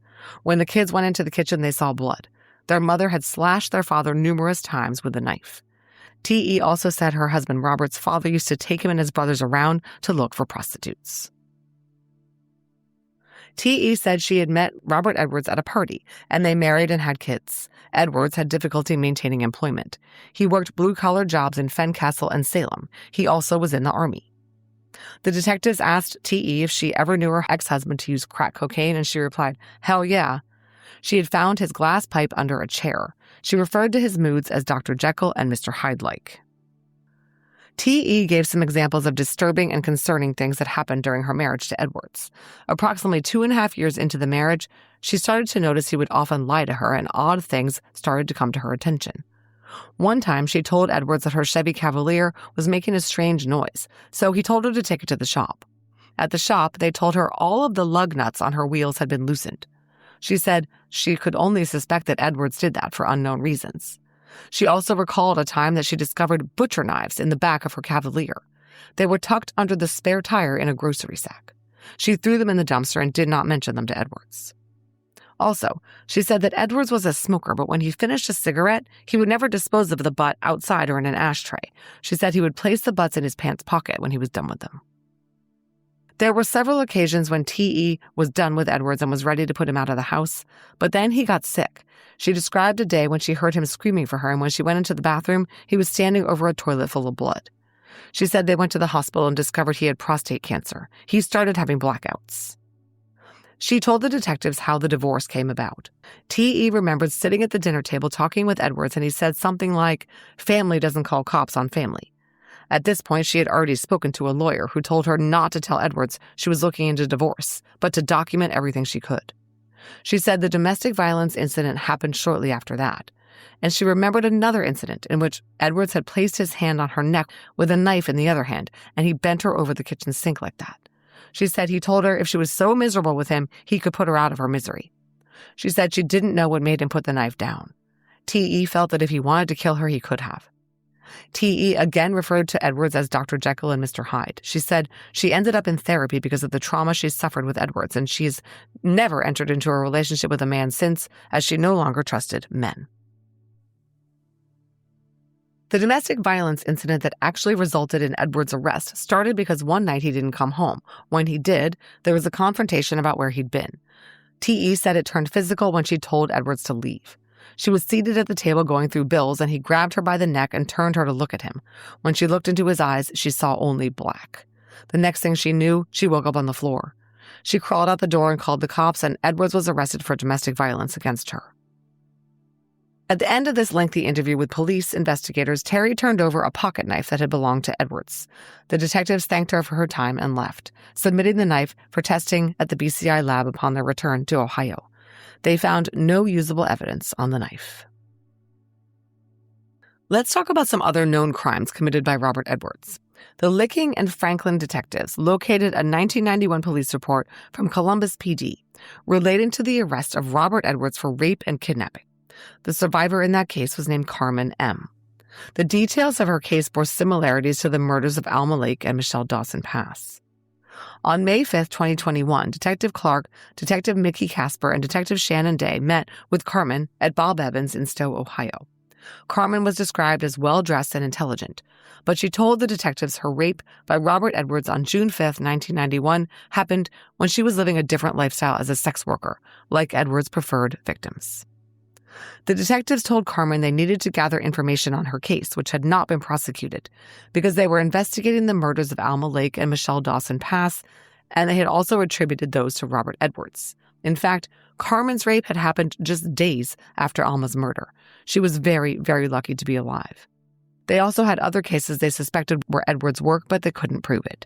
When the kids went into the kitchen, they saw blood. Their mother had slashed their father numerous times with a knife. T.E. also said her husband Robert's father used to take him and his brothers around to look for prostitutes. T.E. said she had met Robert Edwards at a party, and they married and had kids. Edwards had difficulty maintaining employment. He worked blue-collar jobs in Fencastle and Salem. He also was in the Army. The detectives asked T.E. if she ever knew her ex-husband to use crack cocaine, and she replied, "Hell yeah." She had found his glass pipe under a chair. She referred to his moods as Dr. Jekyll and Mr. Hyde-like. T.E. gave some examples of disturbing and concerning things that happened during her marriage to Edwards. Approximately 2.5 years into the marriage, she started to notice he would often lie to her, and odd things started to come to her attention. One time, she told Edwards that her Chevy Cavalier was making a strange noise, so he told her to take it to the shop. At the shop, they told her all of the lug nuts on her wheels had been loosened. She said she could only suspect that Edwards did that for unknown reasons. She also recalled a time that she discovered butcher knives in the back of her Cavalier. They were tucked under the spare tire in a grocery sack. She threw them in the dumpster and did not mention them to Edwards. Also, she said that Edwards was a smoker, but when he finished a cigarette, he would never dispose of the butt outside or in an ashtray. She said he would place the butts in his pants pocket when he was done with them. There were several occasions when T.E. was done with Edwards and was ready to put him out of the house, but then he got sick. She described a day when she heard him screaming for her, and when she went into the bathroom, he was standing over a toilet full of blood. She said they went to the hospital and discovered he had prostate cancer. He started having blackouts. She told the detectives how the divorce came about. T.E. remembered sitting at the dinner table talking with Edwards, and he said something like, "Family doesn't call cops on family." At this point, she had already spoken to a lawyer who told her not to tell Edwards she was looking into divorce, but to document everything she could. She said the domestic violence incident happened shortly after that, and she remembered another incident in which Edwards had placed his hand on her neck with a knife in the other hand, and he bent her over the kitchen sink like that. She said he told her if she was so miserable with him, he could put her out of her misery. She said she didn't know what made him put the knife down. T.E. felt that if he wanted to kill her, he could have. T.E. again referred to Edwards as Dr. Jekyll and Mr. Hyde. She said she ended up in therapy because of the trauma she suffered with Edwards, and she's never entered into a relationship with a man since, as she no longer trusted men. The domestic violence incident that actually resulted in Edwards' arrest started because one night he didn't come home. When he did, there was a confrontation about where he'd been. T.E. said it turned physical when she told Edwards to leave. She was seated at the table going through bills, and he grabbed her by the neck and turned her to look at him. When she looked into his eyes, she saw only black. The next thing she knew, she woke up on the floor. She crawled out the door and called the cops, and Edwards was arrested for domestic violence against her. At the end of this lengthy interview with police investigators, Terry turned over a pocket knife that had belonged to Edwards. The detectives thanked her for her time and left, submitting the knife for testing at the BCI lab upon their return to Ohio. They found no usable evidence on the knife. Let's talk about some other known crimes committed by Robert Edwards. The Licking and Franklin detectives located a 1991 police report from Columbus PD relating to the arrest of Robert Edwards for rape and kidnapping. The survivor in that case was named Carmen M. The details of her case bore similarities to the murders of Alma Lake and Michelle Dawson-Pass. On May 5, 2021, Detective Clark, Detective Mickey Casper, and Detective Shannon Day met with Carmen at Bob Evans in Stowe, Ohio. Carmen was described as well-dressed and intelligent, but she told the detectives her rape by Robert Edwards on June 5, 1991, happened when she was living a different lifestyle as a sex worker, like Edwards' preferred victims. The detectives told Carmen they needed to gather information on her case, which had not been prosecuted, because they were investigating the murders of Alma Lake and Michelle Dawson-Pass, and they had also attributed those to Robert Edwards. In fact, Carmen's rape had happened just days after Alma's murder. She was very, very lucky to be alive. They also had other cases they suspected were Edwards' work, but they couldn't prove it.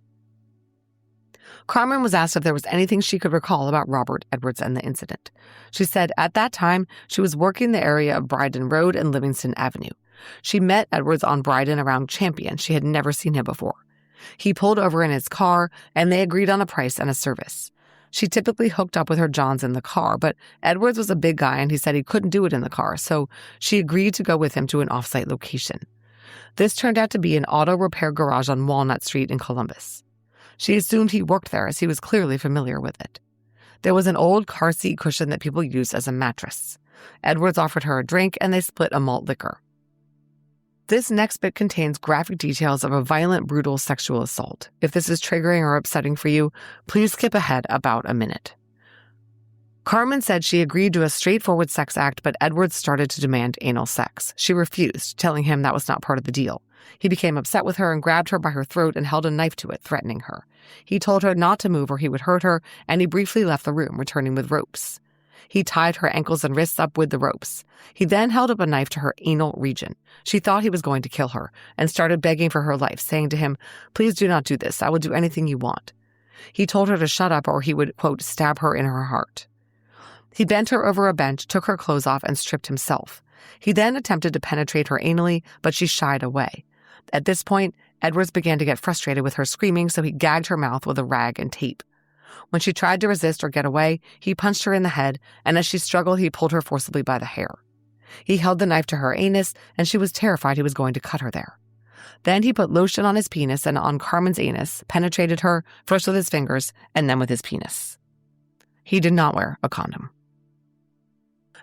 Carmen was asked if there was anything she could recall about Robert Edwards and the incident. She said at that time, she was working the area of Bryden Road and Livingston Avenue. She met Edwards on Bryden around Champion. She had never seen him before. He pulled over in his car, and they agreed on a price and a service. She typically hooked up with her Johns in the car, but Edwards was a big guy, and he said he couldn't do it in the car, so she agreed to go with him to an off-site location. This turned out to be an auto repair garage on Walnut Street in Columbus. She assumed he worked there, as he was clearly familiar with it. There was an old car seat cushion that people used as a mattress. Edwards offered her a drink, and they split a malt liquor. This next bit contains graphic details of a violent, brutal sexual assault. If this is triggering or upsetting for you, please skip ahead about a minute. Carmen said she agreed to a straightforward sex act, but Edwards started to demand anal sex. She refused, telling him that was not part of the deal. He became upset with her and grabbed her by her throat and held a knife to it, threatening her. He told her not to move or he would hurt her, and he briefly left the room, returning with ropes. He tied her ankles and wrists up with the ropes. He then held up a knife to her anal region. She thought he was going to kill her and started begging for her life, saying to him, "Please do not do this. I will do anything you want." He told her to shut up or he would, quote, stab her in her heart. He bent her over a bench, took her clothes off, and stripped himself. He then attempted to penetrate her anally, but she shied away. At this point, Edwards began to get frustrated with her screaming, so he gagged her mouth with a rag and tape. When she tried to resist or get away, he punched her in the head, and as she struggled, he pulled her forcibly by the hair. He held the knife to her anus, and she was terrified he was going to cut her there. Then he put lotion on his penis and on Carmen's anus, penetrated her, first with his fingers, and then with his penis. He did not wear a condom.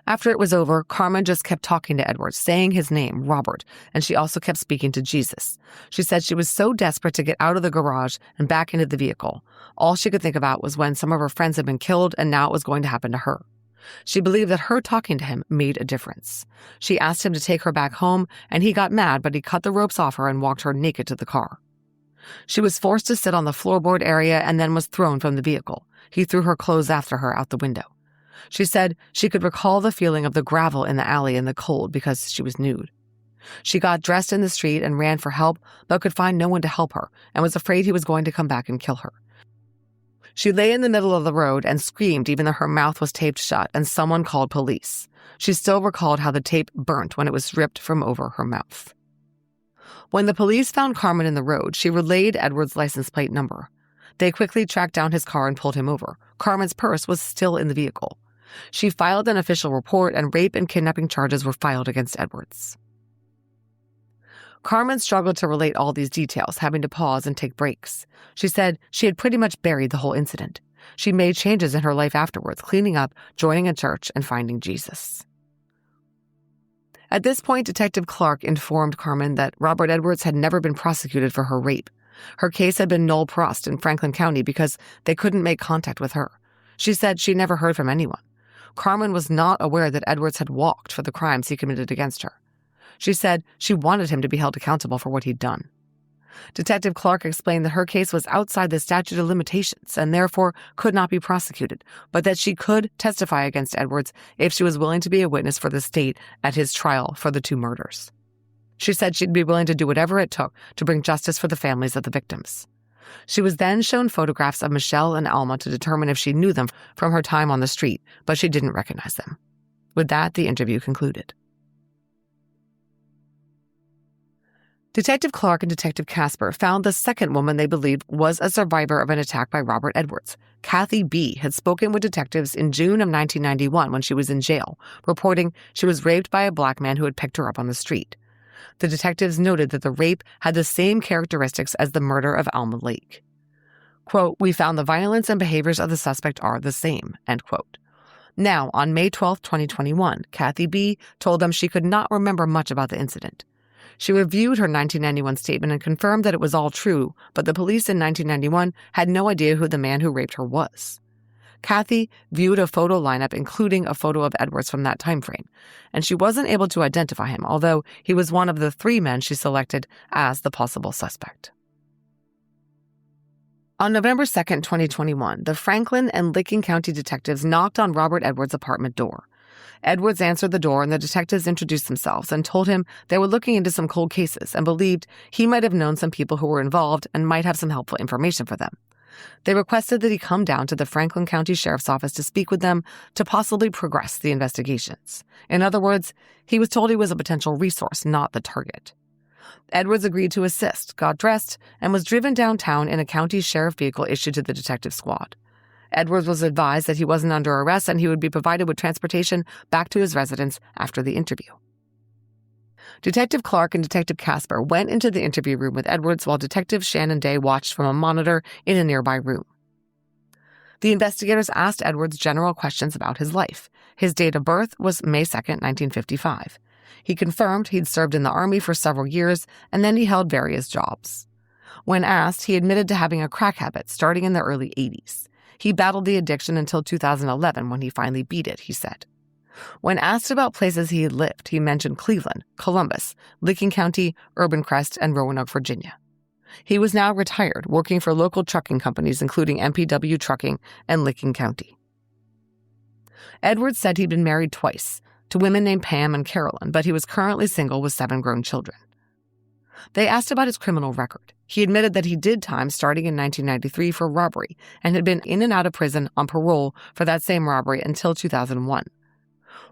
After it was over, Carmen just kept talking to Edwards, saying his name, Robert, and she also kept speaking to Jesus. She said she was so desperate to get out of the garage and back into the vehicle. All she could think about was when some of her friends had been killed and now it was going to happen to her. She believed that her talking to him made a difference. She asked him to take her back home, and he got mad, but he cut the ropes off her and walked her naked to the car. She was forced to sit on the floorboard area and then was thrown from the vehicle. He threw her clothes after her out the window. She said she could recall the feeling of the gravel in the alley in the cold because she was nude. She got dressed in the street and ran for help, but could find no one to help her and was afraid he was going to come back and kill her. She lay in the middle of the road and screamed even though her mouth was taped shut, and someone called police. She still recalled how the tape burnt when it was ripped from over her mouth. When the police found Carmen in the road, she relayed Edwards' license plate number. They quickly tracked down his car and pulled him over. Carmen's purse was still in the vehicle. She filed an official report, and rape and kidnapping charges were filed against Edwards. Carmen struggled to relate all these details, having to pause and take breaks. She said she had pretty much buried the whole incident. She made changes in her life afterwards, cleaning up, joining a church, and finding Jesus. At this point, Detective Clark informed Carmen that Robert Edwards had never been prosecuted for her rape. Her case had been null prost in Franklin County because they couldn't make contact with her. She said she never heard from anyone. Carmen was not aware that Edwards had walked for the crimes he committed against her. She said she wanted him to be held accountable for what he'd done. Detective Clark explained that her case was outside the statute of limitations and therefore could not be prosecuted, but that she could testify against Edwards if she was willing to be a witness for the state at his trial for the 2 murders. She said she'd be willing to do whatever it took to bring justice for the families of the victims. She was then shown photographs of Michelle and Alma to determine if she knew them from her time on the street, but she didn't recognize them. With that, the interview concluded. Detective Clark and Detective Casper found the second woman they believed was a survivor of an attack by Robert Edwards. Kathy B. had spoken with detectives in June of 1991 when she was in jail, reporting she was raped by a black man who had picked her up on the street. The detectives noted that the rape had the same characteristics as the murder of Alma Lake. Quote, "We found the violence and behaviors of the suspect are the same," end quote. Now, on May 12, 2021, Kathy B. told them she could not remember much about the incident. She reviewed her 1991 statement and confirmed that it was all true, but the police in 1991 had no idea who the man who raped her was. Kathy viewed a photo lineup including a photo of Edwards from that time frame, and she wasn't able to identify him, although he was one of the 3 men she selected as the possible suspect. On November 2, 2021, the Franklin and Licking County detectives knocked on Robert Edwards' apartment door. Edwards answered the door, and the detectives introduced themselves and told him they were looking into some cold cases and believed he might have known some people who were involved and might have some helpful information for them. They requested that he come down to the Franklin County Sheriff's Office to speak with them to possibly progress the investigations. In other words, he was told he was a potential resource, not the target. Edwards agreed to assist, got dressed, and was driven downtown in a county sheriff vehicle issued to the detective squad. Edwards was advised that he wasn't under arrest and he would be provided with transportation back to his residence after the interview. Detective Clark and Detective Casper went into the interview room with Edwards while Detective Shannon Day watched from a monitor in a nearby room. The investigators asked Edwards general questions about his life. His date of birth was May 2, 1955. He confirmed he'd served in the Army for several years, and then he held various jobs. When asked, he admitted to having a crack habit starting in the early 80s. He battled the addiction until 2011 when he finally beat it, he said. When asked about places he had lived, he mentioned Cleveland, Columbus, Licking County, Urban Crest, and Roanoke, Virginia. He was now retired, working for local trucking companies, including MPW Trucking and Licking County. Edwards said he'd been married twice, to women named Pam and Carolyn, but he was currently single with 7 grown children. They asked about his criminal record. He admitted that he did time starting in 1993 for robbery and had been in and out of prison on parole for that same robbery until 2001.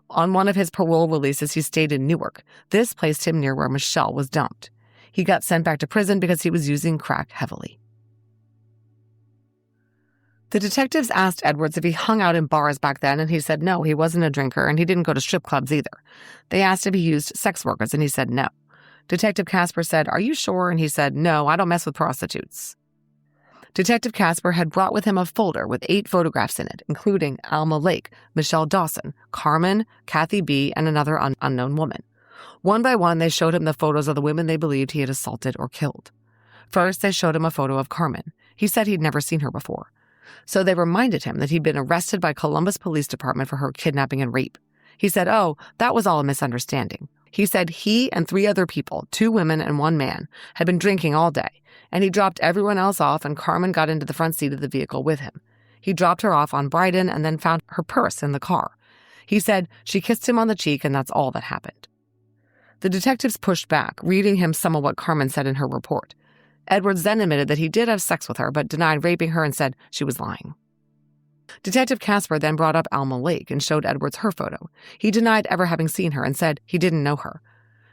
On one of his parole releases, he stayed in Newark. This placed him near where Michelle was dumped. He got sent back to prison because he was using crack heavily. The detectives asked Edwards if he hung out in bars back then, and he said no, he wasn't a drinker, and he didn't go to strip clubs either. They asked if he used sex workers, and he said no. Detective Casper said, "Are you sure?" And he said, "No, I don't mess with prostitutes." Detective Casper had brought with him a folder with 8 photographs in it, including Alma Lake, Michelle Dawson, Carmen, Kathy B., and another unknown woman. One by one, they showed him the photos of the women they believed he had assaulted or killed. First, they showed him a photo of Carmen. He said he'd never seen her before. So they reminded him that he'd been arrested by Columbus Police Department for her kidnapping and rape. He said, "Oh, that was all a misunderstanding." He said he and 3 other people, 2 women and 1 man, had been drinking all day, and he dropped everyone else off, and Carmen got into the front seat of the vehicle with him. He dropped her off on Bryden and then found her purse in the car. He said she kissed him on the cheek, and that's all that happened. The detectives pushed back, reading him some of what Carmen said in her report. Edwards then admitted that he did have sex with her, but denied raping her and said she was lying. Detective Casper then brought up Alma Lake and showed Edwards her photo. He denied ever having seen her and said he didn't know her.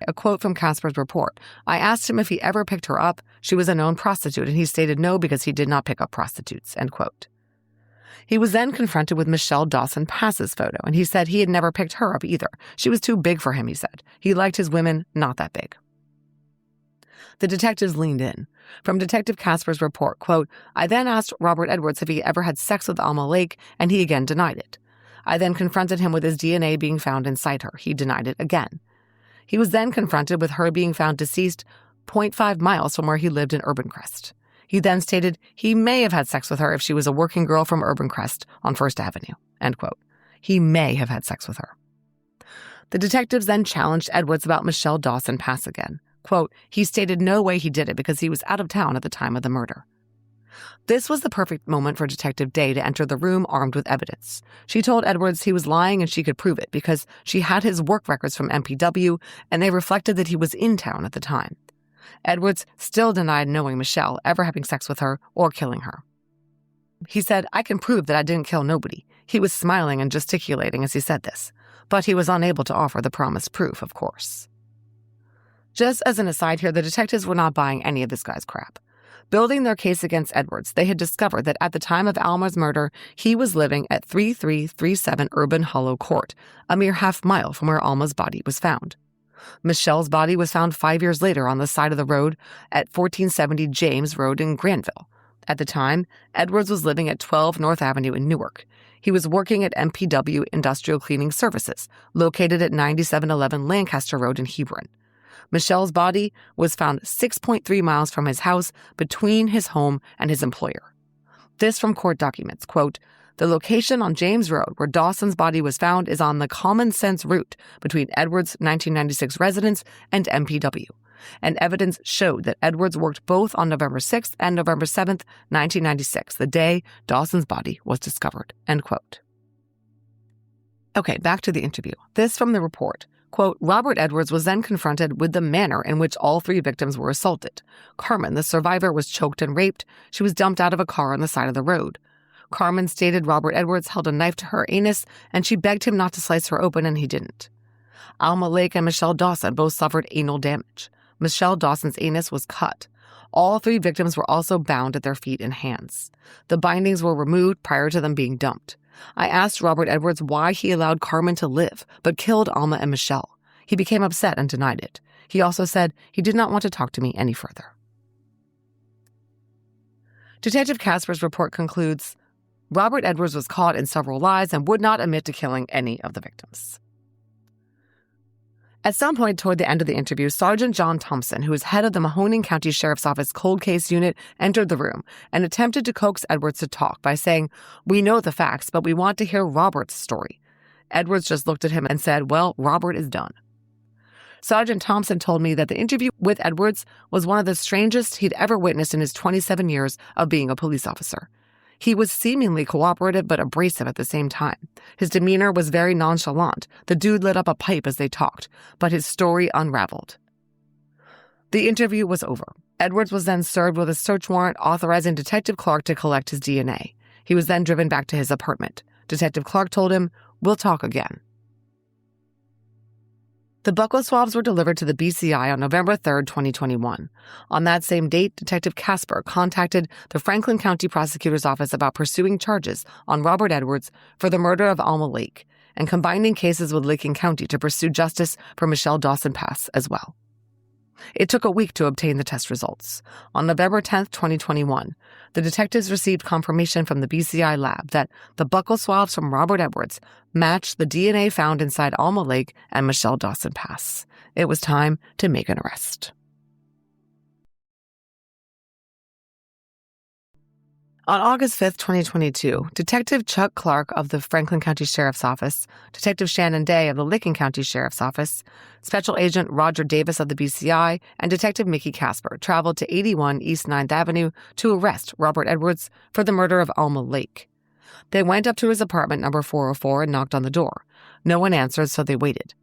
A quote from Casper's report: "I asked him if he ever picked her up. She was a known prostitute, and he stated no because he did not pick up prostitutes," end quote. He was then confronted with Michelle Dawson-Pass's photo, and he said he had never picked her up either. She was too big for him, he said. He liked his women not that big. The detectives leaned in. From Detective Casper's report, quote, "I then asked Robert Edwards if he ever had sex with Alma Lake, and he again denied it. I then confronted him with his DNA being found inside her. He denied it again. He was then confronted with her being found deceased 0.5 miles from where he lived in Urban Crest. He then stated he may have had sex with her if she was a working girl from Urban Crest on First Avenue," end quote. He may have had sex with her. The detectives then challenged Edwards about Michelle Dawson-Pass again. Quote, "He stated no way he did it because he was out of town at the time of the murder." This was the perfect moment for Detective Day to enter the room armed with evidence. She told Edwards he was lying and she could prove it because she had his work records from MPW and they reflected that he was in town at the time. Edwards still denied knowing Michelle, ever having sex with her, or killing her. He said, "I can prove that I didn't kill nobody." He was smiling and gesticulating as he said this, but he was unable to offer the promised proof, of course. Just as an aside here, the detectives were not buying any of this guy's crap. Building their case against Edwards, they had discovered that at the time of Alma's murder, he was living at 3337 Urban Hollow Court, a mere half-mile from where Alma's body was found. Michelle's body was found 5 years later on the side of the road at 1470 James Road in Granville. At the time, Edwards was living at 12 North Avenue in Newark. He was working at MPW Industrial Cleaning Services, located at 9711 Lancaster Road in Hebron. Michelle's body was found 6.3 miles from his house between his home and his employer. This from court documents, quote, "The location on James Road where Dawson's body was found is on the common sense route between Edwards' 1996 residence and MPW, and evidence showed that Edwards worked both on November 6th and November 7th, 1996, the day Dawson's body was discovered," end quote. Okay, back to the interview. This from the report. Quote, "Robert Edwards was then confronted with the manner in which all 3 victims were assaulted. Carmen, the survivor, was choked and raped. She was dumped out of a car on the side of the road. Carmen stated Robert Edwards held a knife to her anus, and she begged him not to slice her open, and he didn't. Alma Lake and Michelle Dawson both suffered anal damage. Michelle Dawson's anus was cut. All 3 victims were also bound at their feet and hands. The bindings were removed prior to them being dumped. I asked Robert Edwards why he allowed Carmen to live, but killed Alma and Michelle. He became upset and denied it. He also said he did not want to talk to me any further." Detective Casper's report concludes, Robert Edwards was caught in several lies and would not admit to killing any of the victims. At some point toward the end of the interview, Sergeant John Thompson, who is head of the Mahoning County Sheriff's Office Cold Case Unit, entered the room and attempted to coax Edwards to talk by saying, "We know the facts, but we want to hear Robert's story." Edwards just looked at him and said, "Well, Robert is done." Sergeant Thompson told me that the interview with Edwards was one of the strangest he'd ever witnessed in his 27 years of being a police officer. He was seemingly cooperative but abrasive at the same time. His demeanor was very nonchalant. The dude lit up a pipe as they talked, but his story unraveled. The interview was over. Edwards was then served with a search warrant authorizing Detective Clark to collect his DNA. He was then driven back to his apartment. Detective Clark told him, "We'll talk again." The buccal swabs were delivered to the BCI on November 3rd, 2021. On that same date, Detective Casper contacted the Franklin County Prosecutor's Office about pursuing charges on Robert Edwards for the murder of Alma Lake and combining cases with Licking County to pursue justice for Michelle Dawson-Pass as well. It took a week to obtain the test results. On November 10th, 2021, the detectives received confirmation from the BCI lab that the buccal swabs from Robert Edwards matched the DNA found inside Alma Lake and Michelle Dawson-Pass. It was time to make an arrest. On August 5th, 2022, Detective Chuck Clark of the Franklin County Sheriff's Office, Detective Shannon Day of the Licking County Sheriff's Office, Special Agent Roger Davis of the BCI, and Detective Mickey Casper traveled to 81 East 9th Avenue to arrest Robert Edwards for the murder of Alma Lake. They went up to his apartment number 404 and knocked on the door. No one answered, so they waited.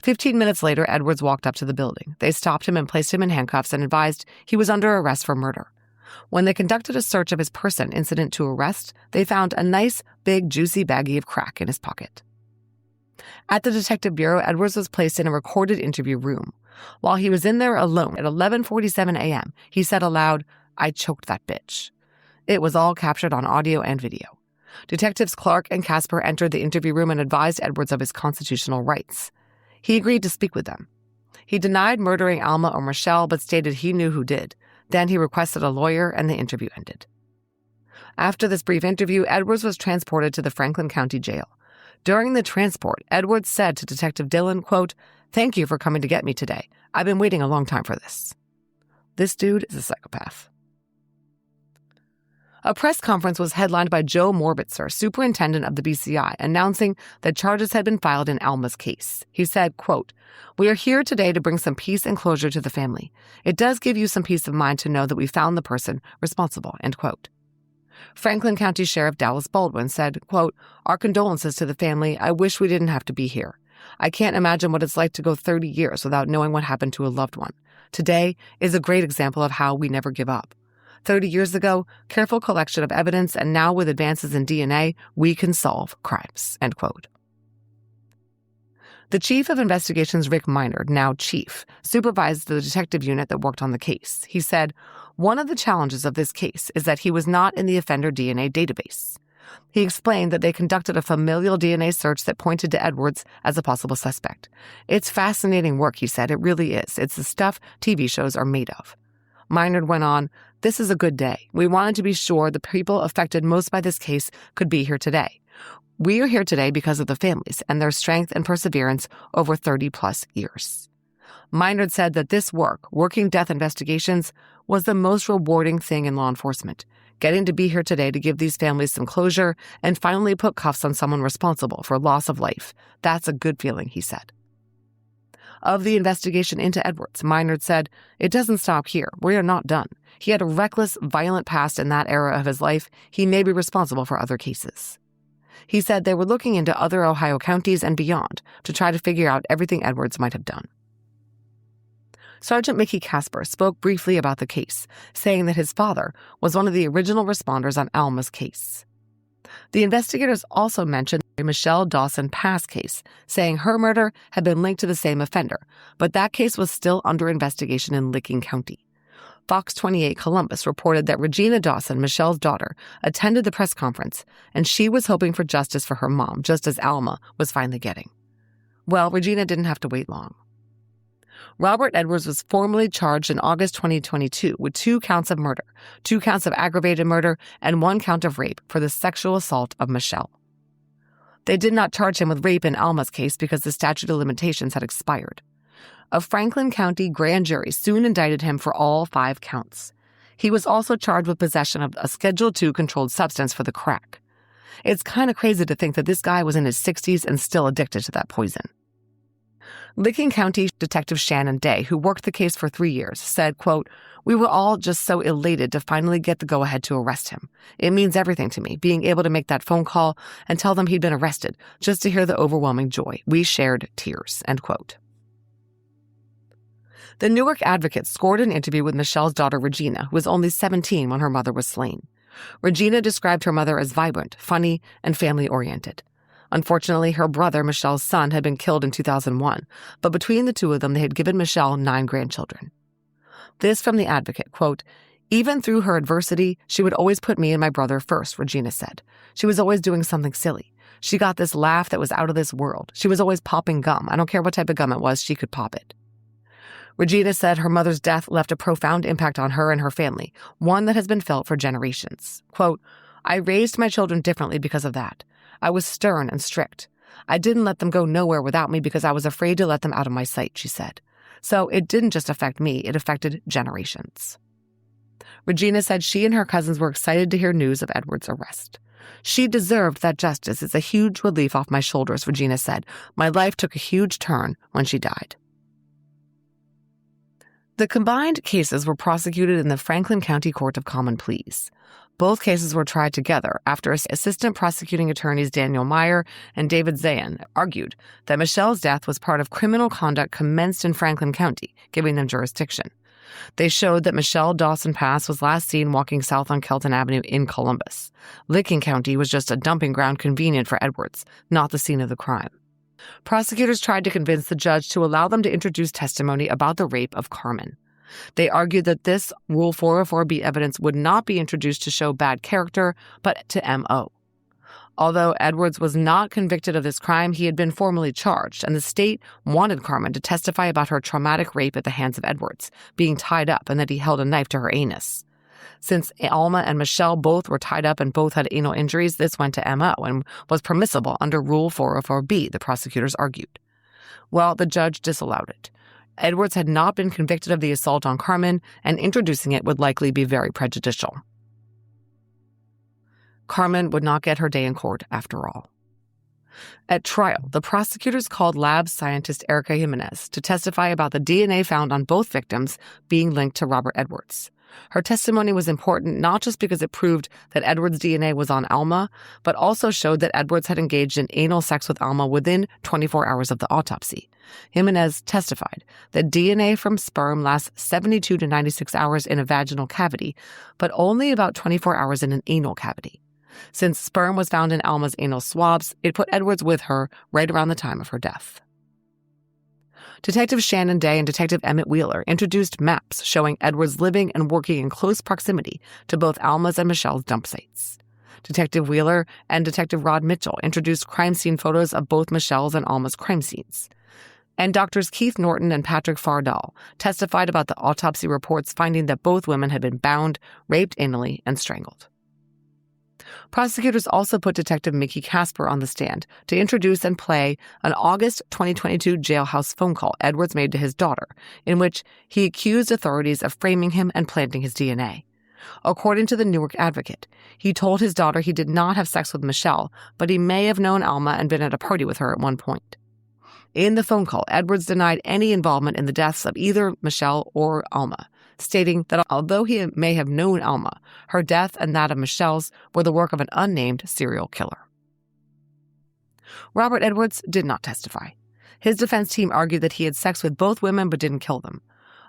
15 minutes later, Edwards walked up to the building. They stopped him and placed him in handcuffs and advised he was under arrest for murder. When they conducted a search of his person incident to arrest, they found a nice, big, juicy baggie of crack in his pocket. At the Detective Bureau, Edwards was placed in a recorded interview room. While he was in there alone at 11:47 a.m., he said aloud, "I choked that bitch." It was all captured on audio and video. Detectives Clark and Casper entered the interview room and advised Edwards of his constitutional rights. He agreed to speak with them. He denied murdering Alma or Michelle, but stated he knew who did. Then he requested a lawyer, and the interview ended. After this brief interview, Edwards was transported to the Franklin County Jail. During the transport, Edwards said to Detective Dillon, quote, "Thank you for coming to get me today. I've been waiting a long time for this." This dude is a psychopath. A press conference was headlined by Joe Morbitzer, superintendent of the BCI, announcing that charges had been filed in Alma's case. He said, quote, "We are here today to bring some peace and closure to the family. It does give you some peace of mind to know that we found the person responsible," end quote. Franklin County Sheriff Dallas Baldwin said, quote, "Our condolences to the family. I wish we didn't have to be here. I can't imagine what it's like to go 30 years without knowing what happened to a loved one. Today is a great example of how we never give up. 30 years ago, careful collection of evidence, and now with advances in DNA, we can solve crimes," end quote. The Chief of Investigations, Rick Minard, now Chief, supervised the detective unit that worked on the case. He said, "One of the challenges of this case is that he was not in the offender DNA database." He explained that they conducted a familial DNA search that pointed to Edwards as a possible suspect. "It's fascinating work," he said. "It really is. It's the stuff TV shows are made of." Minard went on, "This is a good day. We wanted to be sure the people affected most by this case could be here today. We are here today because of the families and their strength and perseverance over 30-plus years." Minard said that this work, working death investigations, was the most rewarding thing in law enforcement. Getting to be here today to give these families some closure and finally put cuffs on someone responsible for loss of life. That's a good feeling, he said. Of the investigation into Edwards, Minard said, "It doesn't stop here. We are not done. He had a reckless, violent past in that era of his life. He may be responsible for other cases." He said they were looking into other Ohio counties and beyond to try to figure out everything Edwards might have done. Sergeant Mickey Casper spoke briefly about the case, saying that his father was one of the original responders on Alma's case. The investigators also mentioned the Michelle Dawson-Pass case, saying her murder had been linked to the same offender, but that case was still under investigation in Licking County. Fox 28 Columbus reported that Regina Dawson, Michelle's daughter, attended the press conference, and she was hoping for justice for her mom, just as Alma was finally getting. Well, Regina didn't have to wait long. Robert Edwards was formally charged in August 2022 with 2 counts of murder, 2 counts of aggravated murder, and 1 count of rape for the sexual assault of Michelle. They did not charge him with rape in Alma's case because the statute of limitations had expired. A Franklin County grand jury soon indicted him for all 5 counts. He was also charged with possession of a Schedule II controlled substance for the crack. It's kind of crazy to think that this guy was in his 60s and still addicted to that poison. Licking County Detective Shannon Day, who worked the case for 3 years, said, quote, "We were all just so elated to finally get the go-ahead to arrest him. It means everything to me, being able to make that phone call and tell them he'd been arrested, just to hear the overwhelming joy. We shared tears," end quote. The Newark Advocate scored an interview with Michelle's daughter Regina, who was only 17 when her mother was slain. Regina described her mother as vibrant, funny, and family-oriented. Unfortunately, her brother, Michelle's son, had been killed in 2001, but between the two of them, they had given Michelle 9 grandchildren. This from the Advocate, quote, "Even through her adversity, she would always put me and my brother first," Regina said. "She was always doing something silly. She got this laugh that was out of this world. She was always popping gum. I don't care what type of gum it was, she could pop it." Regina said her mother's death left a profound impact on her and her family, one that has been felt for generations. Quote, "I raised my children differently because of that. I was stern and strict. I didn't let them go nowhere without me because I was afraid to let them out of my sight," she said. So it didn't just affect me, it affected generations. Regina said she and her cousins were excited to hear news of Edward's arrest. "She deserved that justice. It's a huge relief off my shoulders," Regina said. "My life took a huge turn when she died." The combined cases were prosecuted in the Franklin County Court of Common Pleas. Both cases were tried together after Assistant Prosecuting Attorneys Daniel Meyer and David Zayan argued that Michelle's death was part of criminal conduct commenced in Franklin County, giving them jurisdiction. They showed that Michelle Dawson-Pass was last seen walking south on Kelton Avenue in Columbus. Licking County was just a dumping ground convenient for Edwards, not the scene of the crime. Prosecutors tried to convince the judge to allow them to introduce testimony about the rape of Carmen. They argued that this Rule 404B evidence would not be introduced to show bad character, but to M.O. Although Edwards was not convicted of this crime, he had been formally charged, and the state wanted Carmen to testify about her traumatic rape at the hands of Edwards, being tied up, and that he held a knife to her anus. Since Alma and Michelle both were tied up and both had anal injuries, this went to M.O. and was permissible under Rule 404B, the prosecutors argued. Well, the judge disallowed it. Edwards had not been convicted of the assault on Carmen, and introducing it would likely be very prejudicial. Carmen would not get her day in court after all. At trial, the prosecutors called lab scientist Erica Jimenez to testify about the DNA found on both victims being linked to Robert Edwards. Her testimony was important not just because it proved that Edwards' DNA was on Alma, but also showed that Edwards had engaged in anal sex with Alma within 24 hours of the autopsy. Jimenez testified that DNA from sperm lasts 72 to 96 hours in a vaginal cavity, but only about 24 hours in an anal cavity. Since sperm was found in Alma's anal swabs, it put Edwards with her right around the time of her death. Detective Shannon Day and Detective Emmett Wheeler introduced maps showing Edwards living and working in close proximity to both Alma's and Michelle's dump sites. Detective Wheeler and Detective Rod Mitchell introduced crime scene photos of both Michelle's and Alma's crime scenes. And Doctors Keith Norton and Patrick Fardahl testified about the autopsy reports finding that both women had been bound, raped anally, and strangled. Prosecutors also put Detective Mickey Casper on the stand to introduce and play an August 2022 jailhouse phone call Edwards made to his daughter, in which he accused authorities of framing him and planting his DNA. According to the Newark Advocate, he told his daughter he did not have sex with Michelle, but he may have known Alma and been at a party with her at one point. In the phone call, Edwards denied any involvement in the deaths of either Michelle or Alma, stating that although he may have known Alma, her death and that of Michelle's were the work of an unnamed serial killer. Robert Edwards did not testify. His defense team argued that he had sex with both women but didn't kill them.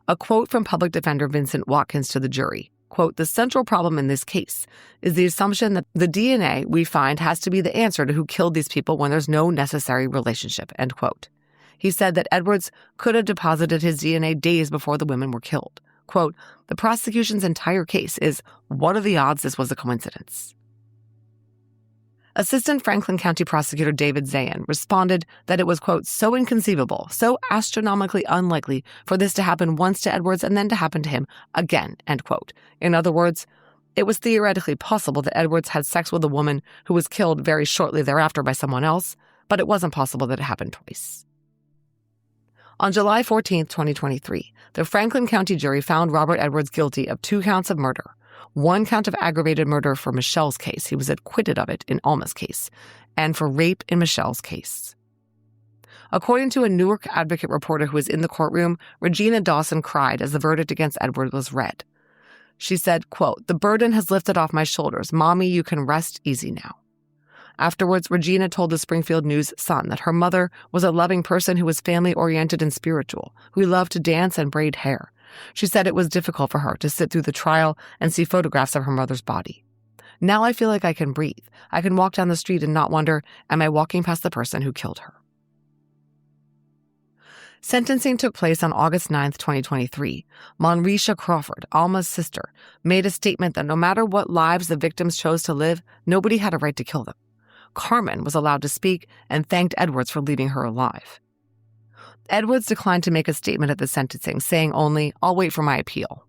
A quote from public defender Vincent Watkins to the jury, quote, "The central problem in this case is the assumption that the DNA we find has to be the answer to who killed these people when there's no necessary relationship," end quote. He said that Edwards could have deposited his DNA days before the women were killed. Quote, "The prosecution's entire case is, what are the odds this was a coincidence?" Assistant Franklin County Prosecutor David Zayan responded that it was, quote, "so inconceivable, so astronomically unlikely for this to happen once to Edwards and then to happen to him again," end quote. In other words, it was theoretically possible that Edwards had sex with a woman who was killed very shortly thereafter by someone else, but it wasn't possible that it happened twice. On July 14, 2023, the Franklin County jury found Robert Edwards guilty of 2 counts of murder, 1 count of aggravated murder for Michelle's case — he was acquitted of it in Alma's case — and for rape in Michelle's case. According to a Newark Advocate reporter who was in the courtroom, Regina Dawson cried as the verdict against Edwards was read. She said, quote, "The burden has lifted off my shoulders. Mommy, you can rest easy now." Afterwards, Regina told the Springfield News-Sun that her mother was a loving person who was family-oriented and spiritual, who loved to dance and braid hair. She said it was difficult for her to sit through the trial and see photographs of her mother's body. "Now I feel like I can breathe. I can walk down the street and not wonder, am I walking past the person who killed her?" Sentencing took place on August 9, 2023. Monrisha Crawford, Alma's sister, made a statement that no matter what lives the victims chose to live, nobody had a right to kill them. Carmen was allowed to speak and thanked Edwards for leaving her alive. Edwards declined to make a statement at the sentencing, saying only, "I'll wait for my appeal."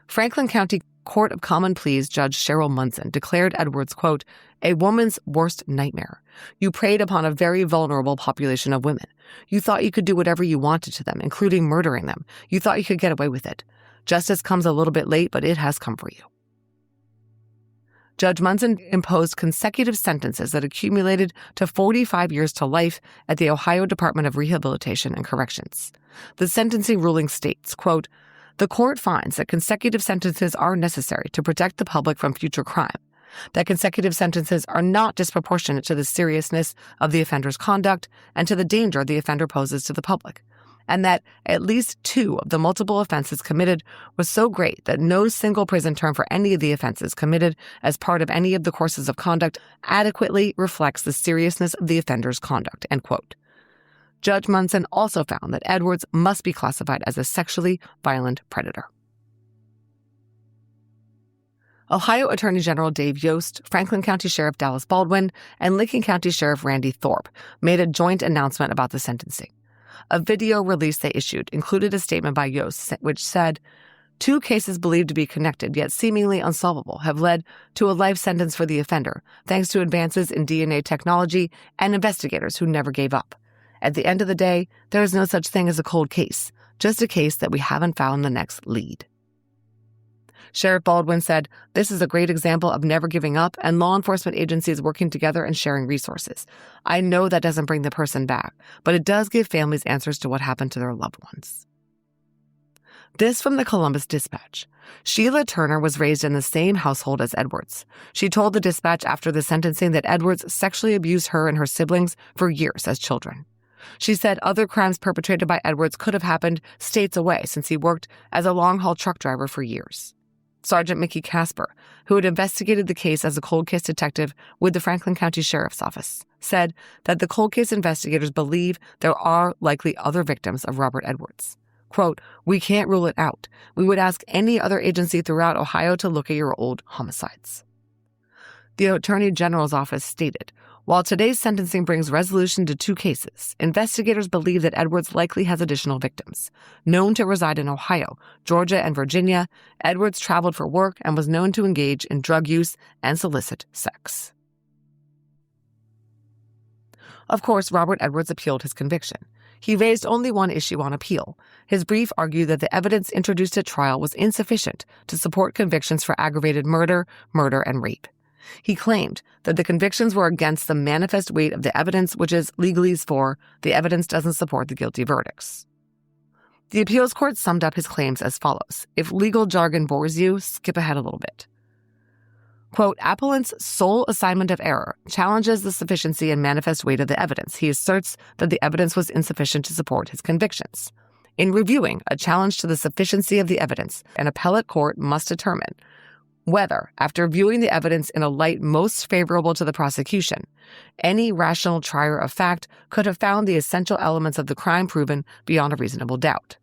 Franklin County Court of Common Pleas Judge Cheryl Munson declared Edwards, quote, "a woman's worst nightmare. You preyed upon a very vulnerable population of women. You thought you could do whatever you wanted to them, including murdering them. You thought you could get away with it. Justice comes a little bit late, but it has come for you." Judge Munson imposed consecutive sentences that accumulated to 45 years to life at the Ohio Department of Rehabilitation and Corrections. The sentencing ruling states, quote, "The court finds that consecutive sentences are necessary to protect the public from future crime, that consecutive sentences are not disproportionate to the seriousness of the offender's conduct and to the danger the offender poses to the public, and that at least 2 of the multiple offenses committed was so great that no single prison term for any of the offenses committed as part of any of the courses of conduct adequately reflects the seriousness of the offender's conduct," end quote. Judge Munson also found that Edwards must be classified as a sexually violent predator. Ohio Attorney General Dave Yost, Franklin County Sheriff Dallas Baldwin, and Lincoln County Sheriff Randy Thorpe made a joint announcement about the sentencing. A video release they issued included a statement by Yost which said, "2 cases believed to be connected yet seemingly unsolvable have led to a life sentence for the offender, thanks to advances in DNA technology and investigators who never gave up. At the end of the day, there is no such thing as a cold case, just a case that we haven't found the next lead." Sheriff Baldwin said, "This is a great example of never giving up and law enforcement agencies working together and sharing resources. I know that doesn't bring the person back, but it does give families answers to what happened to their loved ones." This from the Columbus Dispatch. Sheila Turner was raised in the same household as Edwards. She told the Dispatch after the sentencing that Edwards sexually abused her and her siblings for years as children. She said other crimes perpetrated by Edwards could have happened states away since he worked as a long-haul truck driver for years. Sergeant Mickey Casper, who had investigated the case as a cold case detective with the Franklin County Sheriff's Office, said that the cold case investigators believe there are likely other victims of Robert Edwards. Quote, "We can't rule it out. We would ask any other agency throughout Ohio to look at your old homicides." The Attorney General's office stated, "While today's sentencing brings resolution to 2 cases, investigators believe that Edwards likely has additional victims. Known to reside in Ohio, Georgia, and Virginia, Edwards traveled for work and was known to engage in drug use and solicit sex." Of course, Robert Edwards appealed his conviction. He raised only one issue on appeal. His brief argued that the evidence introduced at trial was insufficient to support convictions for aggravated murder, and rape. He claimed that the convictions were against the manifest weight of the evidence, which is legalese for the evidence doesn't support the guilty verdicts. The appeals court summed up his claims as follows. If legal jargon bores you, skip ahead a little bit. Quote, "Appellant's sole assignment of error challenges the sufficiency and manifest weight of the evidence. He asserts that the evidence was insufficient to support his convictions. In reviewing a challenge to the sufficiency of the evidence, an appellate court must determine whether, after viewing the evidence in a light most favorable to the prosecution, any rational trier of fact could have found the essential elements of the crime proven beyond a reasonable doubt.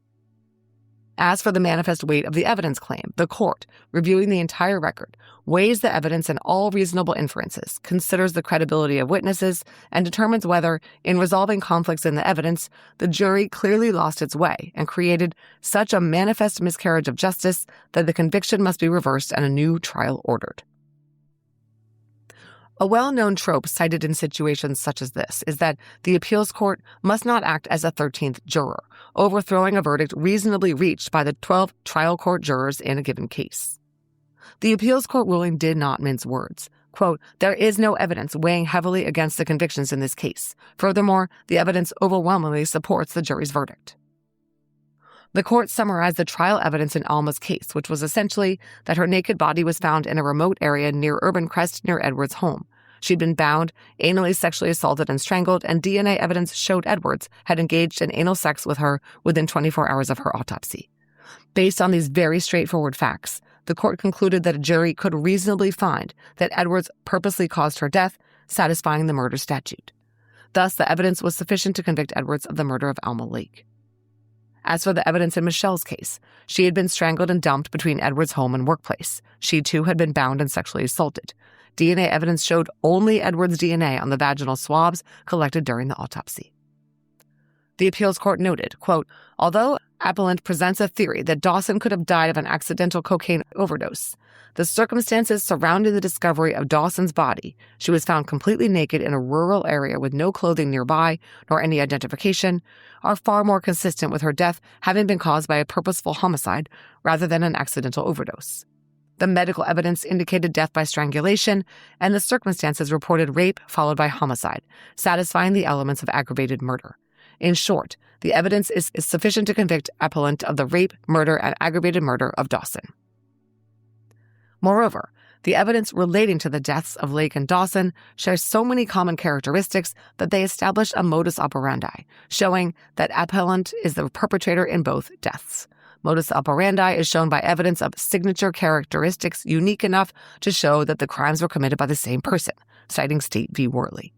As for the manifest weight of the evidence claim, the court, reviewing the entire record, weighs the evidence and all reasonable inferences, considers the credibility of witnesses, and determines whether, in resolving conflicts in the evidence, the jury clearly lost its way and created such a manifest miscarriage of justice that the conviction must be reversed and a new trial ordered." A well-known trope cited in situations such as this is that the appeals court must not act as a 13th juror, overthrowing a verdict reasonably reached by the 12 trial court jurors in a given case. The appeals court ruling did not mince words. Quote, "There is no evidence weighing heavily against the convictions in this case. Furthermore, the evidence overwhelmingly supports the jury's verdict." The court summarized the trial evidence in Alma's case, which was essentially that her naked body was found in a remote area near Urban Crest near Edwards' home. She'd been bound, anally sexually assaulted and strangled, and DNA evidence showed Edwards had engaged in anal sex with her within 24 hours of her autopsy. Based on these very straightforward facts, the court concluded that a jury could reasonably find that Edwards purposely caused her death, satisfying the murder statute. Thus, the evidence was sufficient to convict Edwards of the murder of Alma Lake. As for the evidence in Michelle's case, she had been strangled and dumped between Edwards' home and workplace. She, too, had been bound and sexually assaulted. DNA evidence showed only Edwards' DNA on the vaginal swabs collected during the autopsy. The appeals court noted, quote, "Although appellant presents a theory that Dawson could have died of an accidental cocaine overdose, the circumstances surrounding the discovery of Dawson's body, she was found completely naked in a rural area with no clothing nearby nor any identification, are far more consistent with her death having been caused by a purposeful homicide rather than an accidental overdose. The medical evidence indicated death by strangulation, and the circumstances reported rape followed by homicide, satisfying the elements of aggravated murder. In short, the evidence is sufficient to convict appellant of the rape, murder, and aggravated murder of Dawson." Moreover, the evidence relating to the deaths of Lake and Dawson shares so many common characteristics that they establish a modus operandi, showing that appellant is the perpetrator in both deaths. Modus operandi is shown by evidence of signature characteristics unique enough to show that the crimes were committed by the same person, citing State v. Worley.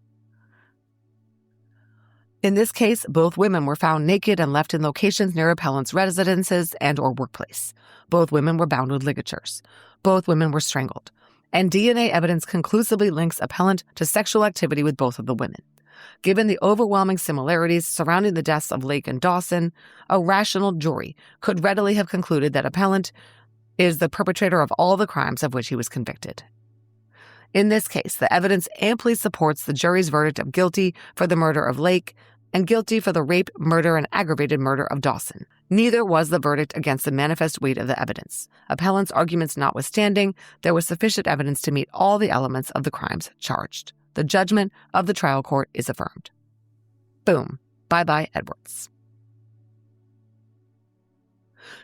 In this case, both women were found naked and left in locations near appellant's residences and or workplace. Both women were bound with ligatures. Both women were strangled. And DNA evidence conclusively links appellant to sexual activity with both of the women. Given the overwhelming similarities surrounding the deaths of Lake and Dawson, a rational jury could readily have concluded that appellant is the perpetrator of all the crimes of which he was convicted. In this case, the evidence amply supports the jury's verdict of guilty for the murder of Lake and guilty for the rape, murder, and aggravated murder of Dawson. Neither was the verdict against the manifest weight of the evidence. Appellant's arguments notwithstanding, there was sufficient evidence to meet all the elements of the crimes charged. The judgment of the trial court is affirmed. Boom. Bye-bye, Edwards.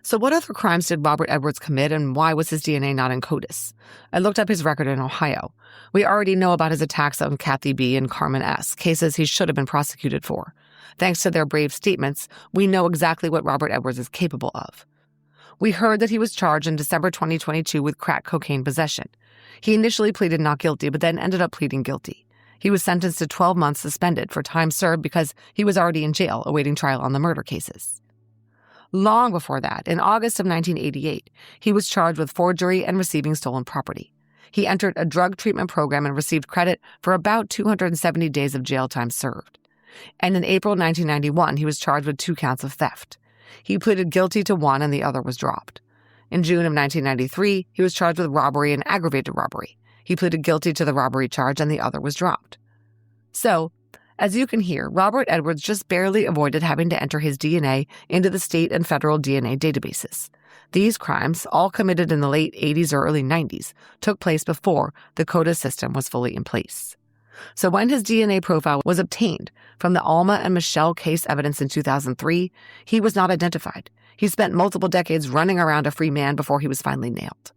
So what other crimes did Robert Edwards commit, and why was his DNA not in CODIS? I looked up his record in Ohio. We already know about his attacks on Kathy B. and Carmen S., cases he should have been prosecuted for. Thanks to their brave statements, we know exactly what Robert Edwards is capable of. We heard that he was charged in December 2022 with crack cocaine possession. He initially pleaded not guilty, but then ended up pleading guilty. He was sentenced to 12 months suspended for time served because he was already in jail awaiting trial on the murder cases. Long before that, in August of 1988, he was charged with forgery and receiving stolen property. He entered a drug treatment program and received credit for about 270 days of jail time served. And in April 1991, he was charged with 2 counts of theft. He pleaded guilty to one and the other was dropped. In June of 1993, he was charged with robbery and aggravated robbery. He pleaded guilty to the robbery charge and the other was dropped. So, as you can hear, Robert Edwards just barely avoided having to enter his DNA into the state and federal DNA databases. These crimes, all committed in the late 80s or early 90s, took place before the CODIS system was fully in place. So when his DNA profile was obtained from the Alma and Michelle case evidence in 2003, he was not identified. He spent multiple decades running around a free man before he was finally nailed.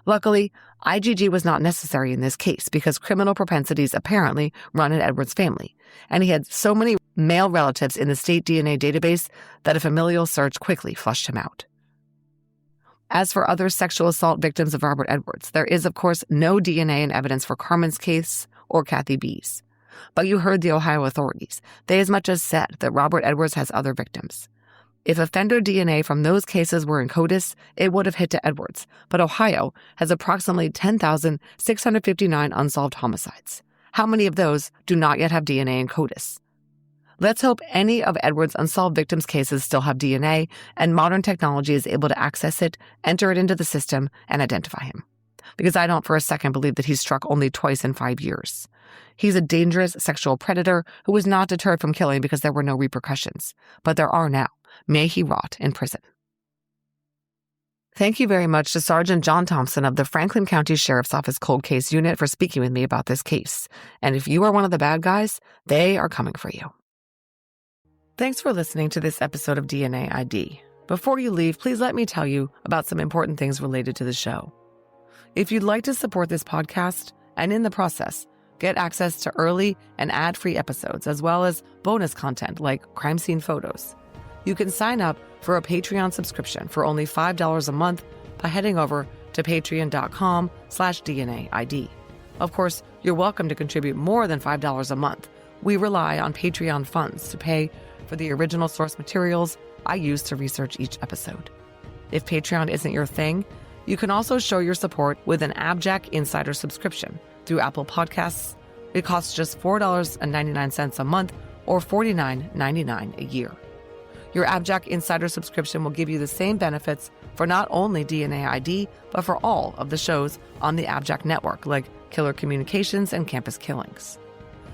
Luckily, IgG was not necessary in this case because criminal propensities apparently run in Edwards' family, and he had so many male relatives in the state DNA database that a familial search quickly flushed him out. As for other sexual assault victims of Robert Edwards, there is, of course, no DNA and evidence for Carmen's case or Kathy B's. But you heard the Ohio authorities. They as much as said that Robert Edwards has other victims. If offender DNA from those cases were in CODIS, it would have hit to Edwards, but Ohio has approximately 10,659 unsolved homicides. How many of those do not yet have DNA in CODIS? Let's hope any of Edwards' unsolved victims' cases still have DNA, and modern technology is able to access it, enter it into the system, and identify him. because I don't for a second believe that he's struck only twice in 5 years. He's a dangerous sexual predator who was not deterred from killing because there were no repercussions. But there are now. May he rot in prison. Thank you very much to Sergeant John Thompson of the Franklin County Sheriff's Office Cold Case Unit for speaking with me about this case. And if you are one of the bad guys, they are coming for you. Thanks for listening to this episode of DNA ID. Before you leave, please let me tell you about some important things related to the show. If you'd like to support this podcast, and in the process, get access to early and ad-free episodes, as well as bonus content like crime scene photos, you can sign up for a Patreon subscription for only $5 a month by heading over to patreon.com/DNAID. Of course, you're welcome to contribute more than $5 a month. We rely on Patreon funds to pay for the original source materials I use to research each episode. If Patreon isn't your thing, you can also show your support with an AbJack Insider subscription through Apple Podcasts. It costs just $4.99 a month or $49.99 a year. Your AbJack Insider subscription will give you the same benefits for not only DNA ID, but for all of the shows on the AbJack network, like Killer Communications and Campus Killings.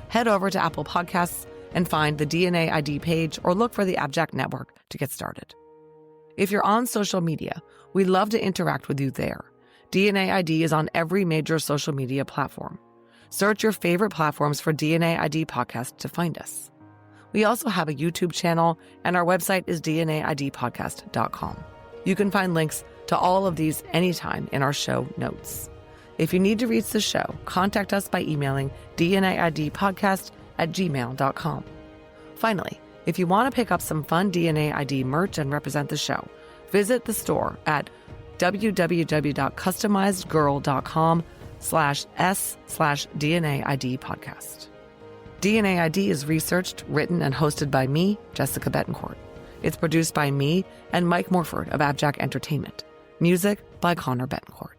Head over to Apple Podcasts and find the DNA ID page or look for the AbJack network to get started. If you're on social media, we'd love to interact with you there. DNA ID is on every major social media platform. Search your favorite platforms for DNA ID Podcast to find us. We also have a YouTube channel, and our website is dnaidpodcast.com. You can find links to all of these anytime in our show notes. If you need to reach the show, contact us by emailing dnaidpodcast@gmail.com. Finally, if you want to pick up some fun DNA ID merch and represent the show, visit the store at www.customizedgirl.com/s/DNA ID podcast. DNA ID is researched, written, and hosted by me, Jessica Betancourt. It's produced by me and Mike Morford of AbJack Entertainment. Music by Connor Betancourt.